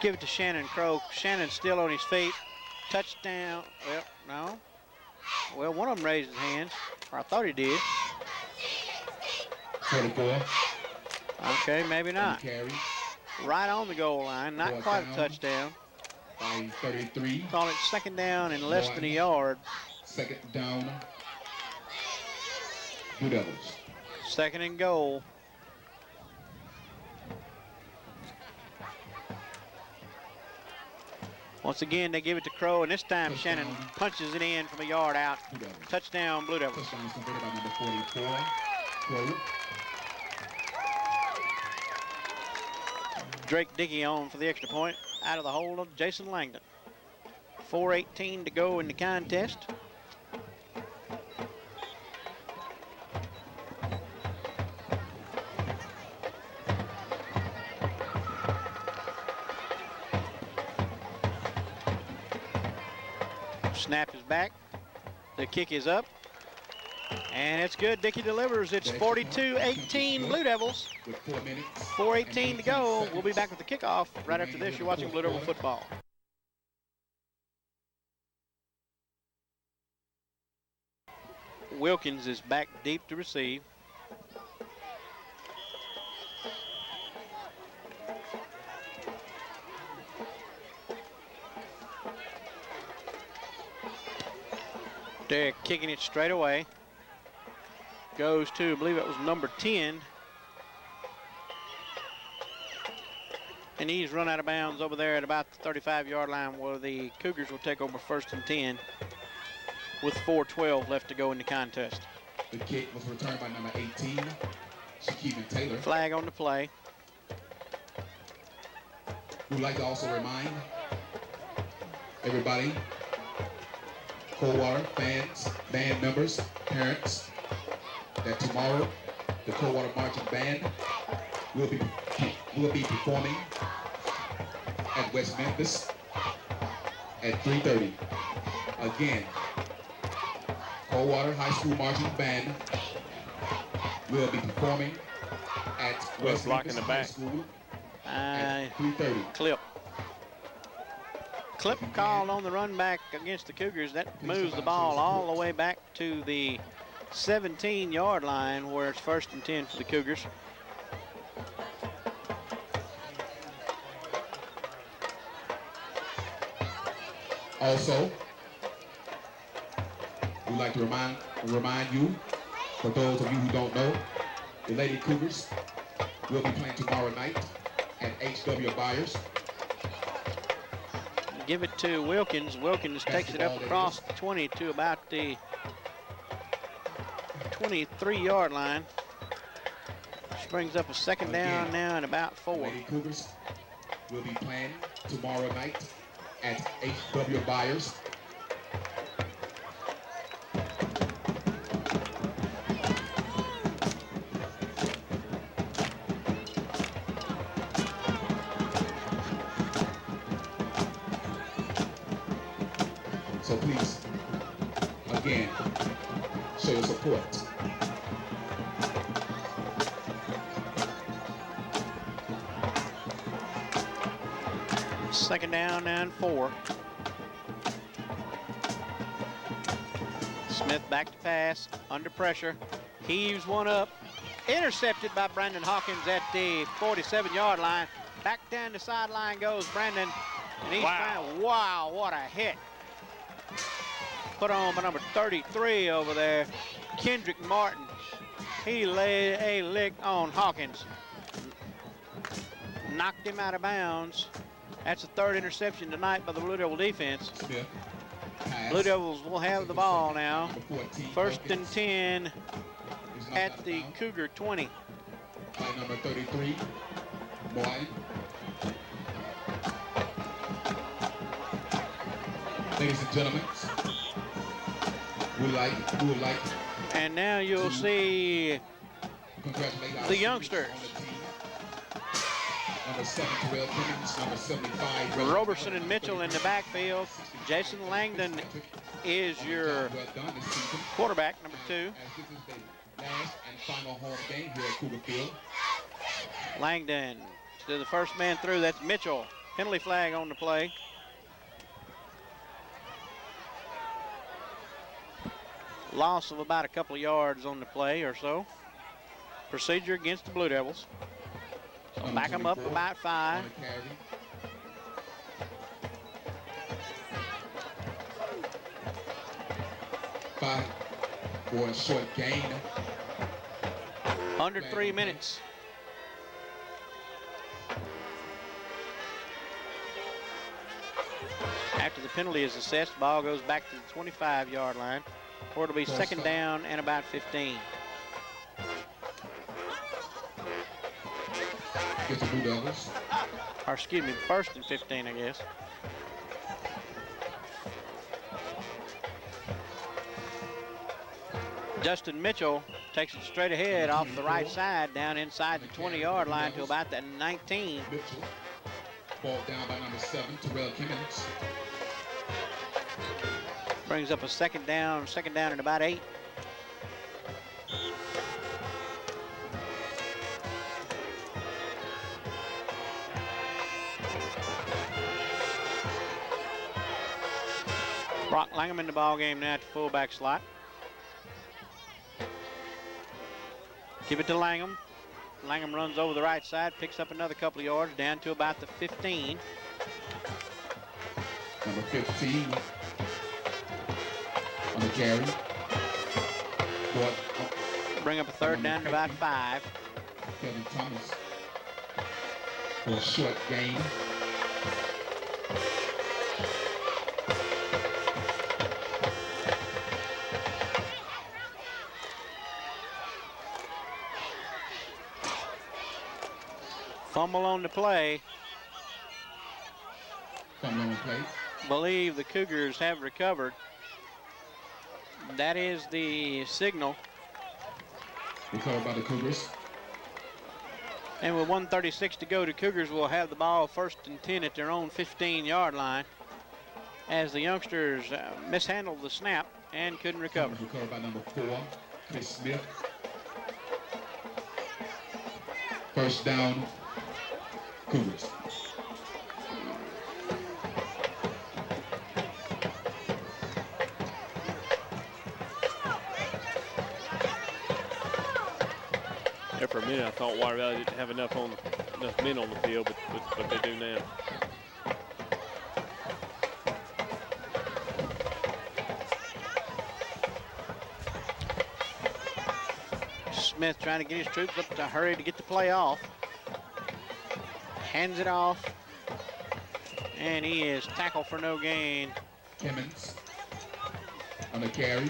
Give it to Shannon Crow. Shannon's still on his feet. Touchdown. Well, no. Well, one of them raised his hands, or I thought he did. 44. Okay, maybe not. Carry. Right on the goal line. Not Fourth quite a down. touchdown. By 33. Call it 2nd down and less than a yard. 2nd down. Blue Devils. 2nd and goal. Once again, they give it to Crow, and this time Touchdown. Shannon punches it in from a yard out. Blue Devils. Touchdown, Blue Devils. Touchdown is completed by number 44. Crow. Drake Dickey on for the extra point out of the hold of Jason Langdon. 4:18 to go in the contest. Snap is back. The kick is up. And it's good. Dickey delivers. It's 42-18 Blue Devils. With 4 minutes. 4:18 to go. We'll be back with the kickoff right after this. You're watching Blue Devil football. Wilkins is back deep to receive. They're kicking it straight away. Goes to, I believe it was number 10. And he's run out of bounds over there at about the 35-yard line where the Cougars will take over 1st and 10 with 4:12 left to go in the contest. The kick was returned by number 18, Shaquille Taylor. Flag on the play. We'd like to also remind everybody, Coldwater fans, band members, parents, that tomorrow the Coldwater Marching Band will be performing at West Memphis at 3:30. Again, Coldwater High School Marching Band will be performing at West blocking Memphis the High back. School at 3:30. Clip called on the run back against the Cougars. That moves the ball all the way back to the 17-yard line where it's 1st and 10 for the Cougars. Also, we'd like to remind you, for those of you who don't know, the Lady Cougars will be playing tomorrow night at H.W. Byers. Give it to Wilkins. Wilkins takes it up across the 20 to about the 23-yard line. Which brings up a 2nd down now and about 4. Lady Cougars will be playing tomorrow night at H.W. Byers. So please, again, show your support. Second down and 4. Smith back to pass, under pressure, heaves one up, intercepted by Brandon Hawkins at the 47-yard line. Back down the sideline goes Brandon, and he's wow, what a hit. Put on by number 33 over there, Kendrick Martin. He laid a lick on Hawkins. Knocked him out of bounds. That's the 3rd interception tonight by the Blue Devil defense. Smith, pass. Blue Devils will have the ball now. Number 14, 1st and 10 is knocked out at of the bounds Cougar 20. by number 33, Boyd. Ladies and gentlemen, we would like And now you'll see congratulate our the students youngsters. on the team. number 7, Terrell Clemens, number 75. Roberson and Mitchell in the backfield. Jason Langdon is your quarterback, number 2. As this is the last and final home game here at Cougar Field. Langdon to the first man through. That's Mitchell. Penalty flag on the play. Loss of about a couple of yards on the play or so. Procedure against the Blue Devils. So back them up about 5. 5 for a short gain. Under 3 minutes. After the penalty is assessed, ball goes back to the 25-yard line, or it'll be second down and about 15. Get the Blue Devils. Or excuse me, first and 15, I guess. Justin Mitchell takes it straight ahead off the right side down inside the 20-yard line to about the 19. Mitchell. Ball down by number 7, Terrell Clemens. Brings up a second down and about 8. Brock Langham in the ball game now at the fullback slot. Give it to Langham. Langham runs over the right side, picks up another couple of yards, down to about the 15. Number 15 on the carry. Bring up a third down and about 5. Kevin Thomas for a short gain. Fumble on the play. Fumble on the play. Believe the Cougars have recovered. That is the signal. Recovered by the Cougars. And with 1:36 to go, the Cougars will have the ball first and 10 at their own 15-yard line as the youngsters mishandled the snap and couldn't recover. Recovered by number 4, Chris Smith. First down, Cougars. There for a minute, I thought Water Valley didn't have enough men on the field, but they do now. Smith trying to get his troops up to hurry to get the play off. Hands it off. And he is tackled for no gain. Clemens on the carry.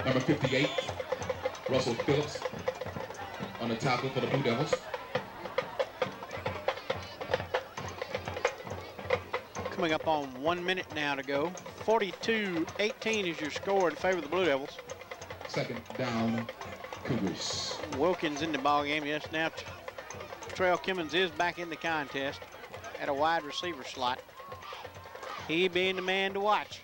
Number 58, Russell Phillips on the tackle for the Blue Devils. Coming up on 1 minute now to go. 42-18 is your score in favor of the Blue Devils. Second down, Cougars. Wilkins in the ball game. Yes, now Trail Kimmons is back in the contest at a wide receiver slot. He being the man to watch.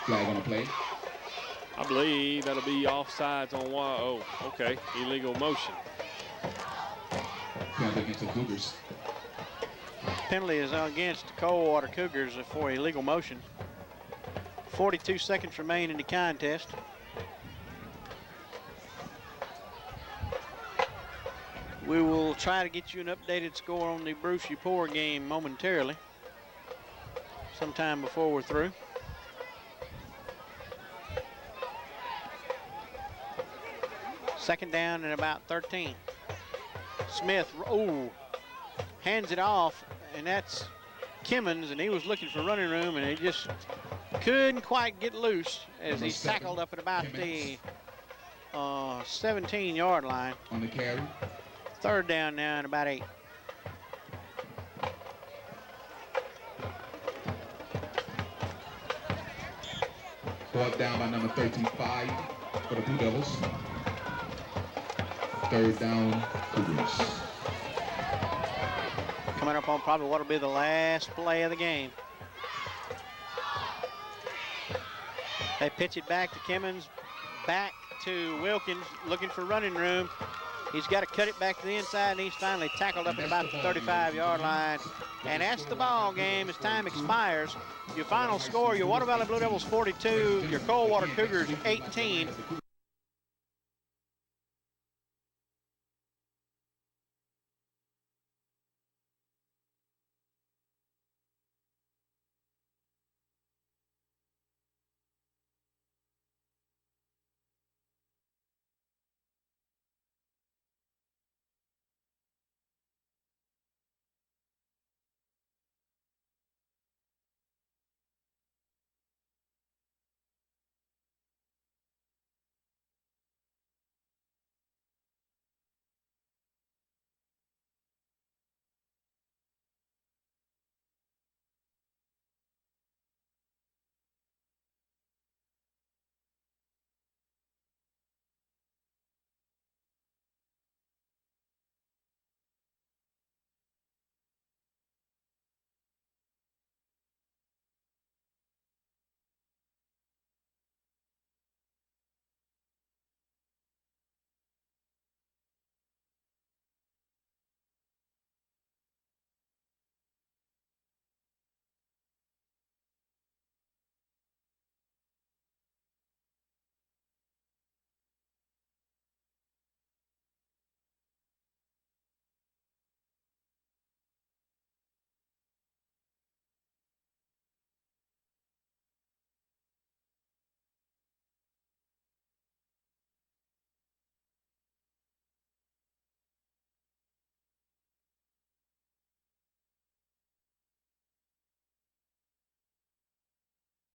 Flag on the play. I believe that'll be offsides on one. Oh, okay. Illegal motion. Penalty against the Cougars. Penalty is against the Coldwater Cougars for illegal motion. 42 seconds remain in the contest. We will try to get you an updated score on the Bruce Upor game momentarily, sometime before we're through. Second down and about 13. Smith, hands it off, and that's Kimmons, and he was looking for running room, and he just couldn't quite get loose as he's tackled up at about the 17-yard line. On the carry. Third down now and about 8. Brought down by number 13-5 for the Blue Devils. Third down, Cougars. Coming up on probably what will be the last play of the game. They pitch it back to Kimmons, back to Wilkins, looking for running room. He's got to cut it back to the inside, and he's finally tackled up at about the 35-yard line. And that's the ball game as time expires. Your final score, your Water Valley Blue Devils 42, your Coldwater Cougars 18.